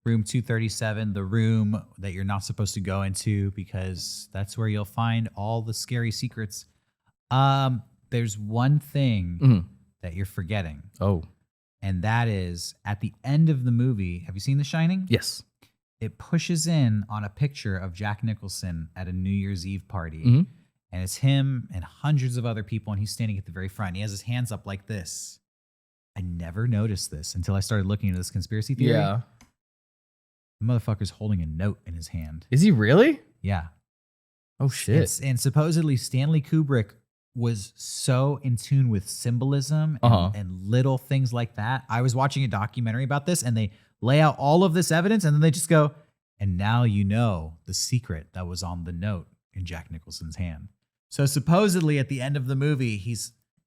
Room 237, the room that you're not supposed to go into because that's where you'll find all the scary secrets. There's one thing that you're forgetting. Oh. And that is at the end of the movie. Have you seen The Shining? Yes. It pushes in on a picture of Jack Nicholson at a New Year's Eve party. Mm-hmm. And it's him and hundreds of other people, and he's standing at the very front. He has his hands up like this. I never noticed this until I started looking into this conspiracy theory. Yeah. The motherfucker's holding a note in his hand. Is he really? Yeah. Oh, shit. And supposedly Stanley Kubrick was so in tune with symbolism and little things like that. I was watching a documentary about this, and they lay out all of this evidence, and then they just go, and now you know the secret that was on the note in Jack Nicholson's hand. So supposedly at the end of the movie, he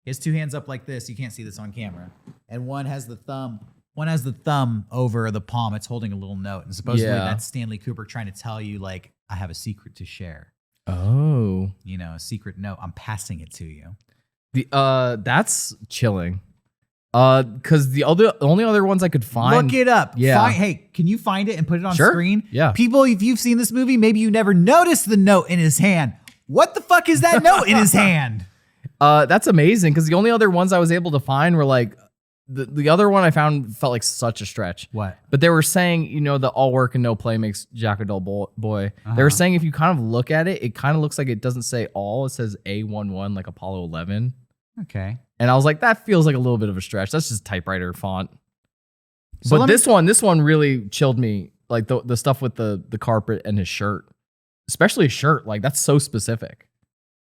has 2 hands up like this. You can't see this on camera. And one has the thumb over the palm. It's holding a little note. And supposedly that's Stanley Kubrick trying to tell you, like, I have a secret to share. Oh. A secret note. I'm passing it to you. That's chilling. Because the only other ones I could find. Look it up. Yeah. Hey, can you find it and put it on screen? Yeah. People, if you've seen this movie, maybe you never noticed the note in his hand. What the fuck is that note in his hand? That's amazing because the only other ones I was able to find were like the other one I found felt like such a stretch. What? But they were saying, the all work and no play makes Jack a dull boy. They were saying if you kind of look at it, it kind of looks like it doesn't say all. It says A11, like Apollo 11. Okay. And I was like, that feels like a little bit of a stretch. That's just typewriter font. So but this one really chilled me like the stuff with the carpet and his shirt, especially his shirt. Like that's so specific.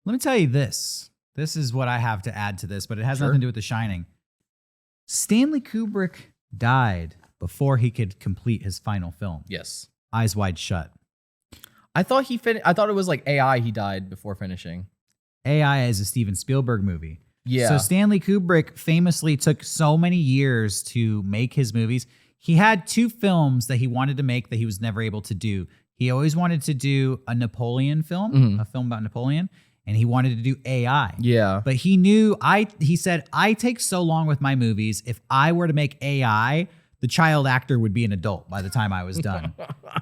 Let me tell you this. This is what I have to add to this, but it has Sure. nothing to do with The Shining. Stanley Kubrick died before he could complete his final film, Yes. Eyes Wide Shut. I thought I thought it was like AI. He died before finishing. AI is a Steven Spielberg movie. Yeah. So Stanley Kubrick famously took so many years to make his movies. He had 2 films that he wanted to make that he was never able to do. He always wanted to do a Napoleon film, a film about Napoleon, and he wanted to do AI. Yeah. But he said, I take so long with my movies. If I were to make AI, the child actor would be an adult by the time I was done.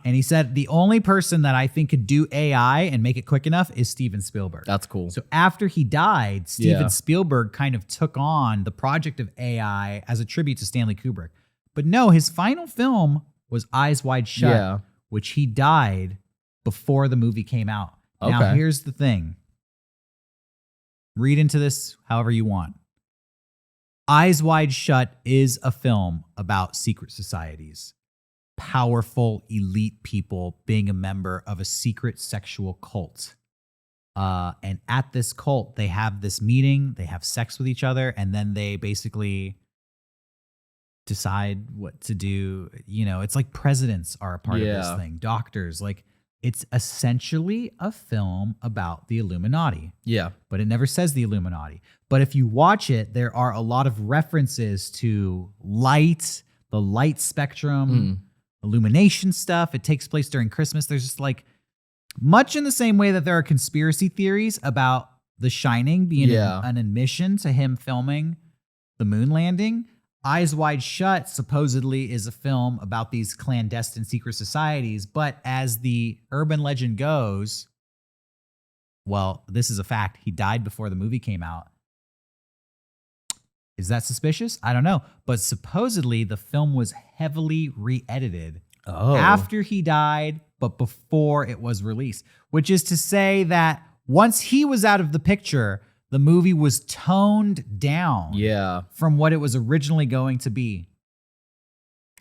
And he said, the only person that I think could do AI and make it quick enough is Steven Spielberg. That's cool. So after he died, Steven Yeah. Spielberg kind of took on the project of AI as a tribute to Stanley Kubrick. But no, his final film was Eyes Wide Shut, Yeah. which he died before the movie came out. Now, Okay. here's the thing. Read into this however you want. Eyes Wide Shut is a film about secret societies, powerful elite people being a member of a secret sexual cult. And at this cult, they have this meeting, they have sex with each other, and then they basically decide what to do. You know, it's like presidents are a part of this Yeah. thing, doctors. Like, it's essentially a film about the Illuminati. Yeah. But it never says the Illuminati. But if you watch it, there are a lot of references to light, the light spectrum, illumination stuff. It takes place during Christmas. There's just like much in the same way that there are conspiracy theories about The Shining being Yeah. an admission to him filming the moon landing. Eyes Wide Shut supposedly is a film about these clandestine secret societies. But as the urban legend goes, well, this is a fact. He died before the movie came out. Is that suspicious? I don't know. But supposedly the film was heavily re-edited after he died, but before it was released, which is to say that once he was out of the picture, the movie was toned down Yeah. from what it was originally going to be.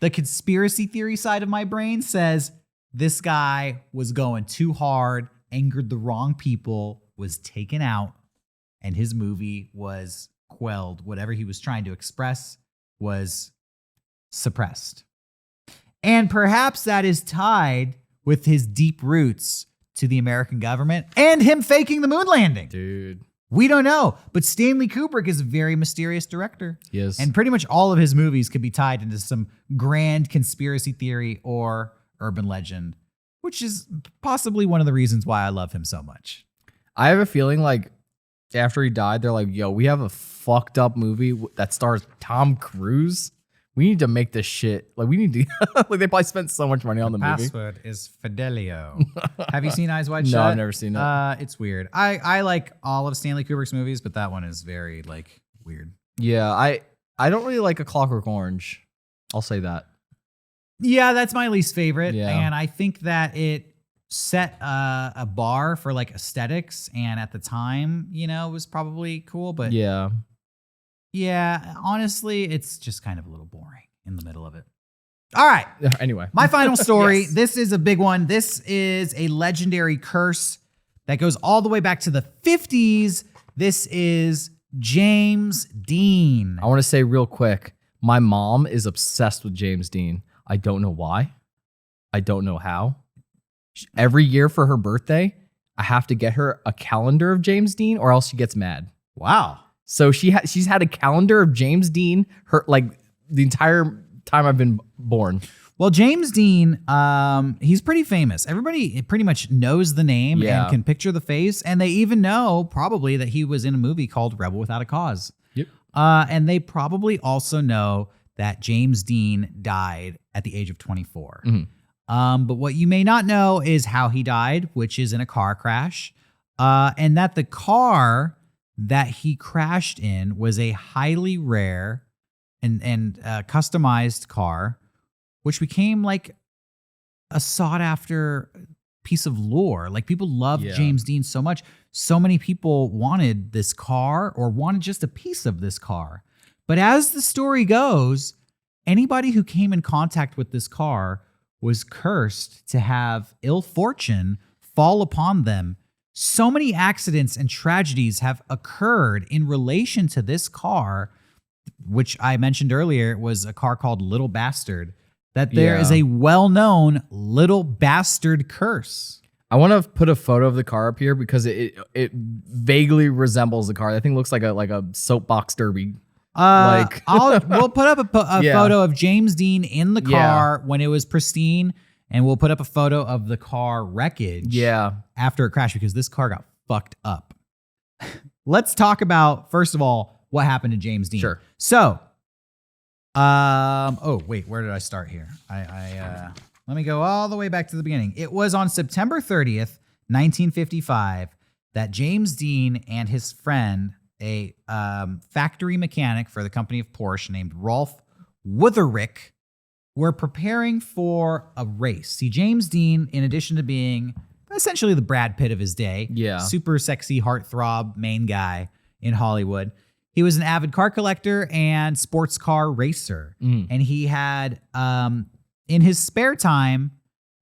The conspiracy theory side of my brain says this guy was going too hard, angered the wrong people, was taken out, and his movie was quelled. Whatever he was trying to express was suppressed. And perhaps that is tied with his deep roots to the American government and him faking the moon landing. Dude. We don't know, but Stanley Kubrick is a very mysterious director. Yes. And pretty much all of his movies could be tied into some grand conspiracy theory or urban legend, which is possibly one of the reasons why I love him so much. I have a feeling like after he died, they're like, yo, we have a fucked up movie that stars Tom Cruise. We need to make this shit. Like, we need to, like, they probably spent so much money on the movie. Password is Fidelio. Have you seen Eyes Wide Shut? No, I've never seen it. It's weird. I like all of Stanley Kubrick's movies, but that one is very, like, weird. Yeah, I don't really like A Clockwork Orange. I'll say that. Yeah, that's my least favorite. Yeah. And I think that it set a bar for, like, aesthetics. And at the time, you know, it was probably cool. But yeah, honestly, it's just kind of a little boring in the middle of it. All right. Anyway. My final story. Yes. This is a big one. This is a legendary curse that goes all the way back to the 50s. This is James Dean. I want to say real quick, my mom is obsessed with James Dean. I don't know why. I don't know how. Every year for her birthday, I have to get her a calendar of James Dean or else she gets mad. Wow. So she's had a calendar of James Dean her like the entire time I've been born. Well, James Dean, he's pretty famous. Everybody pretty much knows the name and can picture the face. And they even know probably that he was in a movie called Rebel Without a Cause. Yep. And they probably also know that James Dean died at the age of 24. But what you may not know is how he died, which is in a car crash. And that the car that he crashed in was a highly rare and customized car, which became like a sought after piece of lore. Like, people loved James Dean so much. So many people wanted this car or wanted just a piece of this car. But as the story goes, anybody who came in contact with this car was cursed to have ill fortune fall upon them. So many accidents and tragedies have occurred in relation to this car, which I mentioned earlier was a car called Little Bastard, that there is a well-known Little Bastard curse. I want to put a photo of the car up here because it vaguely resembles the car. That thing looks like a soapbox derby. We'll put up a photo of James Dean in the car when it was pristine, and we'll put up a photo of the car wreckage after it crashed, because this car got fucked up. Let's talk about, first of all, what happened to James Dean. Sure. So, oh wait, where did I start here? Let me go all the way back to the beginning. It was on September 30th, 1955, that James Dean and his friend, a factory mechanic for the company of Porsche named Rolf Wutherick, were preparing for a race. See, James Dean, in addition to being essentially the Brad Pitt of his day, super sexy heartthrob main guy in Hollywood, he was an avid car collector and sports car racer. And he had, in his spare time,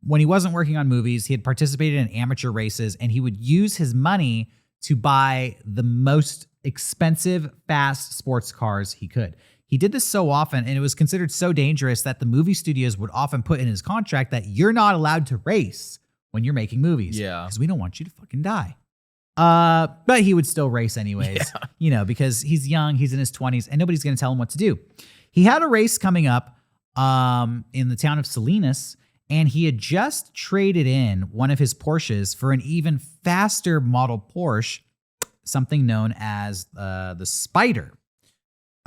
when he wasn't working on movies, he had participated in amateur races, and he would use his money to buy the most expensive, fast sports cars he could. He did this so often, and it was considered so dangerous that the movie studios would often put in his contract that you're not allowed to race when you're making movies. Because we don't want you to fucking die. But he would still race anyways, because he's young, he's in his 20s, and nobody's going to tell him what to do. He had a race coming up in the town of Salinas, and he had just traded in one of his Porsches for an even faster model Porsche, something known as the Spider.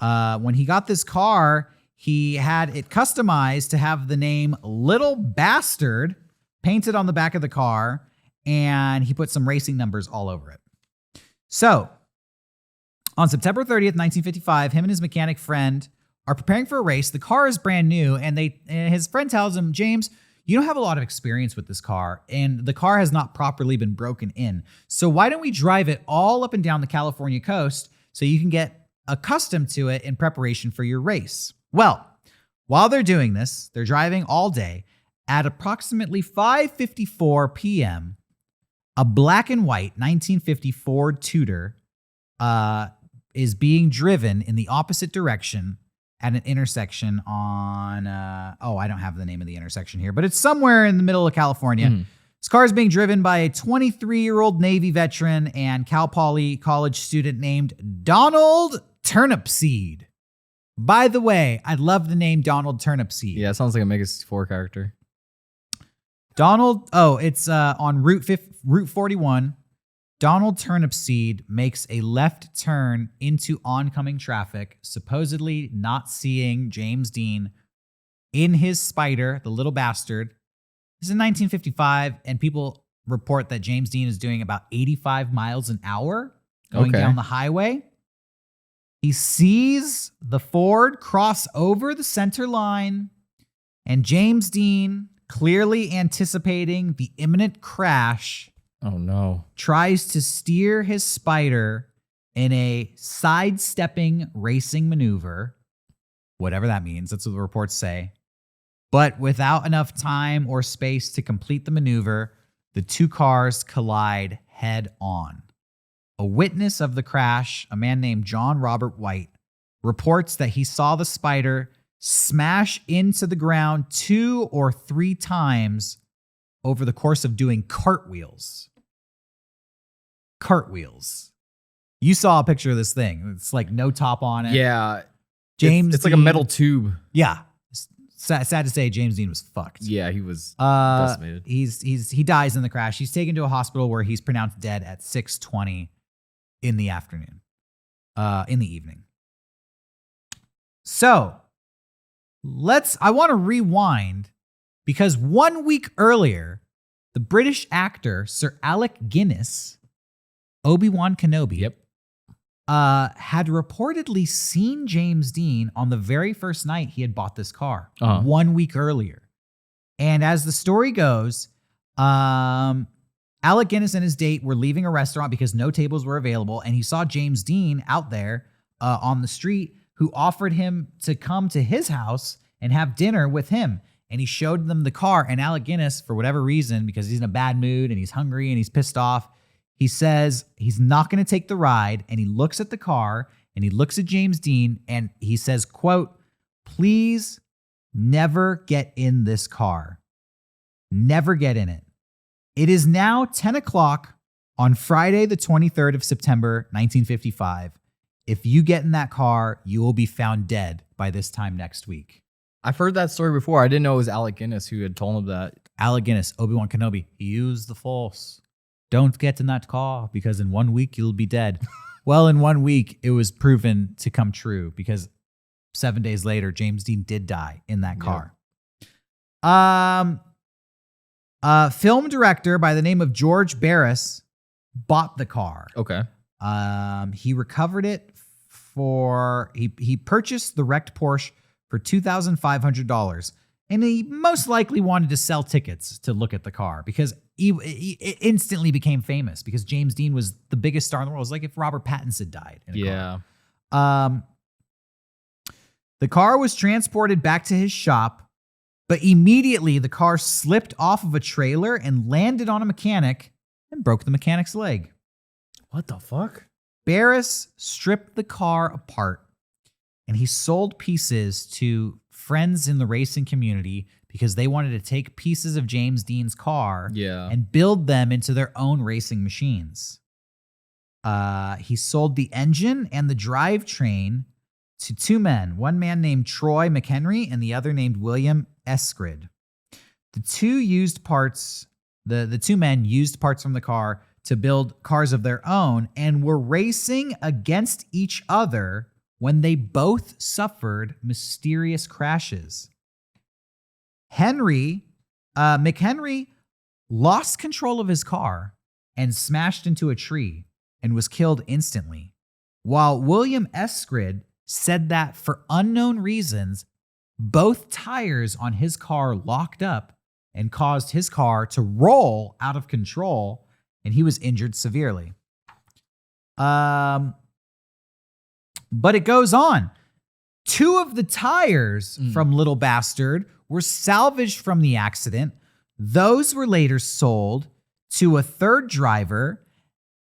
When he got this car, he had it customized to have the name Little Bastard painted on the back of the car, and he put some racing numbers all over it. So, on September 30th, 1955, him and his mechanic friend are preparing for a race. The car is brand new, and his friend tells him, James, you don't have a lot of experience with this car, and the car has not properly been broken in. So why don't we drive it all up and down the California coast so you can get accustomed to it in preparation for your race? Well, while they're doing this, they're driving all day. At approximately 5:54 p.m., a black and white 1950 Ford Tudor is being driven in the opposite direction at an intersection on, I don't have the name of the intersection here, but it's somewhere in the middle of California. This car is being driven by a 23-year-old Navy veteran and Cal Poly college student named Donald Turnipseed. By the way, I love the name Donald Turnipseed. Yeah, it sounds like a Mega 64 character. It's on Route 41. Donald Turnipseed makes a left turn into oncoming traffic, supposedly not seeing James Dean in his Spider, the Little Bastard. This is 1955, and people report that James Dean is doing about 85 miles an hour going down the highway. He sees the Ford cross over the center line, and James Dean, clearly anticipating the imminent crash, tries to steer his Spider in a sidestepping racing maneuver, whatever that means. That's what the reports say. But without enough time or space to complete the maneuver, the two cars collide head on. A witness of the crash, a man named John Robert White, reports that he saw the Spider smash into the ground 2 or 3 times over the course of doing cartwheels. Cartwheels. You saw a picture of this thing. It's like no top on it. Yeah. James It's like a metal tube. Yeah. Sad to say, James Dean was fucked. Yeah, he was decimated. He dies in the crash. He's taken to a hospital where he's pronounced dead at 6:20 in the afternoon, in the evening. So I want to rewind, because 1 week earlier, the British actor Sir Alec Guinness, Obi-Wan Kenobi, had reportedly seen James Dean on the very first night he had bought this car, 1 week earlier. And as the story goes, Alec Guinness and his date were leaving a restaurant because no tables were available, and he saw James Dean out there on the street, who offered him to come to his house and have dinner with him. and he showed them the car. And Alec Guinness, for whatever reason, because he's in a bad mood and he's hungry and he's pissed off, he says he's not going to take the ride. And he looks at the car and he looks at James Dean and he says, quote, "Please never get in this car. Never get in it. It is now 10 o'clock on Friday, the 23rd of September, 1955. If you get in that car, you will be found dead by this time next week." I've heard that story before. I didn't know it was Alec Guinness who had told him that. Alec Guinness, Obi-Wan Kenobi, use the Force. Don't get in that car because in 1 week you'll be dead. Well, in 1 week, it was proven to come true because 7 days later, James Dean did die in that car. A film director by the name of George Barris bought the car. Okay. He recovered it for, he purchased the wrecked Porsche for $2,500. And he most likely wanted to sell tickets to look at the car because it instantly became famous because James Dean was the biggest star in the world. It was like if Robert Pattinson died in a car. The car was transported back to his shop, but immediately the car slipped off of a trailer and landed on a mechanic and broke the mechanic's leg. What the fuck? Barris stripped the car apart and he sold pieces to friends in the racing community because they wanted to take pieces of James Dean's car and build them into their own racing machines. He sold the engine and the drivetrain to two men, one man named Troy McHenry and the other named William Eskrid. The two men used parts from the car to build cars of their own and were racing against each other when they both suffered mysterious crashes. McHenry lost control of his car and smashed into a tree and was killed instantly, while William Eskrid said that for unknown reasons, both tires on his car locked up and caused his car to roll out of control, and he was injured severely. But it goes on. Two of the tires from Little Bastard were salvaged from the accident. Those were later sold to a third driver,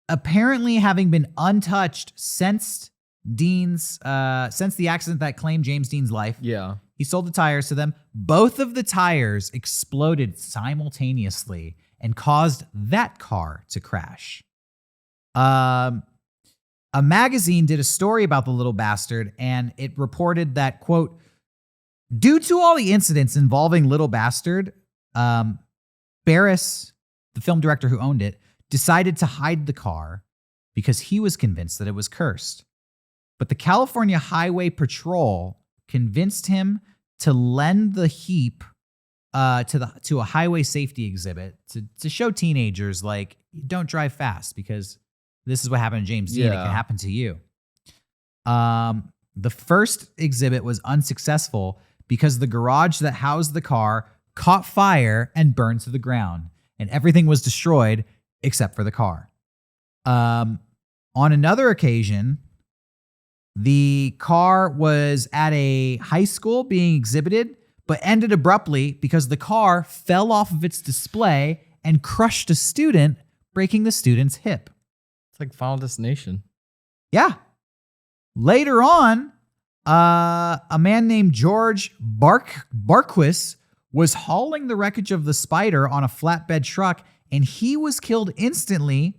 apparently having been untouched since the accident that claimed James Dean's life. Yeah. He sold the tires to them. Both of the tires exploded simultaneously and caused that car to crash. A magazine did a story about the Little Bastard, and it reported that, quote, "Due to all the incidents involving Little Bastard, Barris, the film director who owned it, decided to hide the car because he was convinced that it was cursed. But the California Highway Patrol convinced him to lend the heap to a highway safety exhibit to show teenagers, like, don't drive fast because this is what happened to James Dean. It can happen to you." The first exhibit was unsuccessful because the garage that housed the car caught fire and burned to the ground, and everything was destroyed except for the car. On another occasion, the car was at a high school being exhibited, but ended abruptly because the car fell off of its display and crushed a student, breaking the student's hip. It's like Final Destination. Yeah. Later on, a man named George Barquis was hauling the wreckage of the Spider on a flatbed truck, and he was killed instantly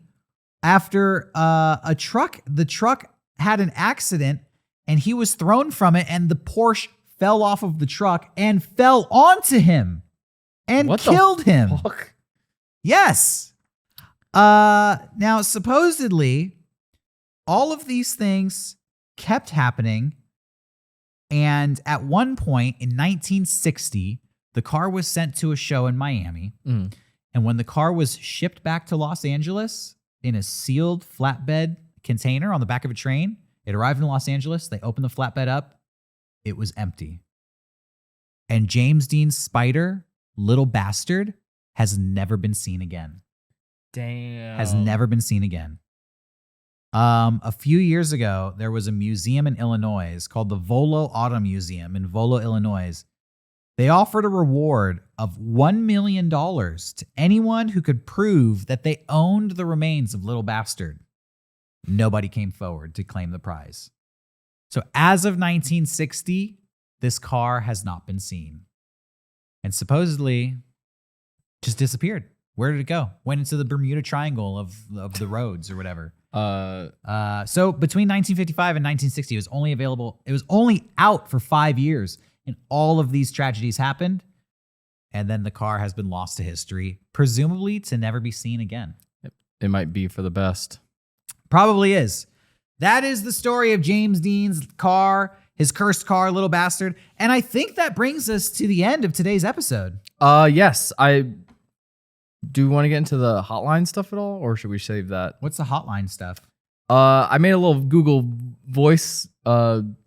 after the truck had an accident, and he was thrown from it, and the Porsche fell off of the truck and fell onto him and killed him. Fuck? Yes. Now, supposedly, all of these things kept happening. And at one point in 1960, the car was sent to a show in Miami. And when the car was shipped back to Los Angeles in a sealed flatbed container on the back of a train, it arrived in Los Angeles. They opened the flatbed up. It was empty. And James Dean's Spider, Little Bastard, has never been seen again. Damn. Has never been seen again. A few years ago, there was a museum in Illinois called the Volo Auto Museum in Volo, Illinois. They offered a reward of $1 million to anyone who could prove that they owned the remains of Little Bastard. Nobody came forward to claim the prize. So as of 1960, this car has not been seen. And supposedly just disappeared. Where did it go? Went into the Bermuda Triangle of the roads or whatever. So between 1955 and 1960, it was only out for 5 years. And all of these tragedies happened. And then the car has been lost to history, presumably to never be seen again. It might be for the best. Probably is. That is the story of James Dean's car, his cursed car, Little Bastard. And I think that brings us to the end of today's episode. Yes. I do want to get into the hotline stuff at all, or should we save that? What's the hotline stuff? I made a little Google Voice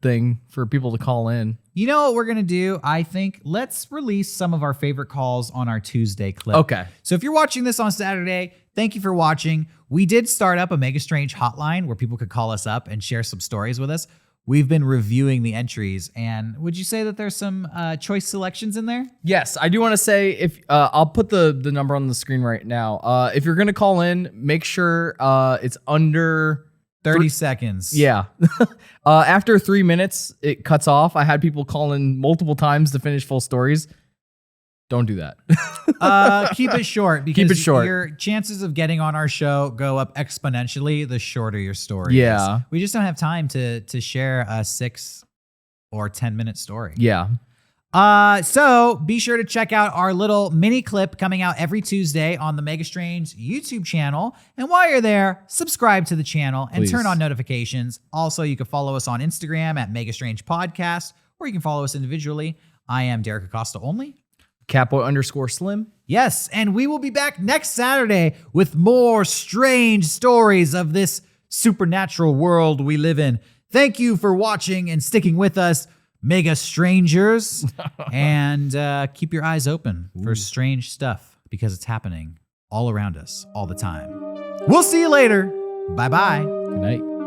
thing for people to call in. You know what we're going to do? I think let's release some of our favorite calls on our Tuesday clip. Okay. So if you're watching this on Saturday, thank you for watching. We did start up a Mega Strange hotline where people could call us up and share some stories with us. We've been reviewing the entries, and would you say that there's some choice selections in there? Yes, I do want to say, if I'll put the number on the screen right now. If you're going to call in, make sure it's under 30 seconds. Yeah. After 3 minutes, it cuts off. I had people call in multiple times to finish full stories. Don't do that. Keep it short, because Keep it short. Your chances of getting on our show go up exponentially the shorter your story Yeah. is. We just don't have time to share a 6 or 10-minute story. Yeah. So be sure to check out our little mini clip coming out every Tuesday on the Mega Strange YouTube channel. And while you're there, subscribe to the channel and Please. turn on notifications. Also, you can follow us on Instagram at Mega Strange Podcast, or you can follow us individually. I am Derek Acosta only. Catboy_Slim. Yes, and we will be back next Saturday with more strange stories of this supernatural world we live in. Thank you for watching and sticking with us, Mega Strangers. And keep your eyes open for strange stuff, because it's happening all around us all the time. We'll see you later. Bye-bye. Good night.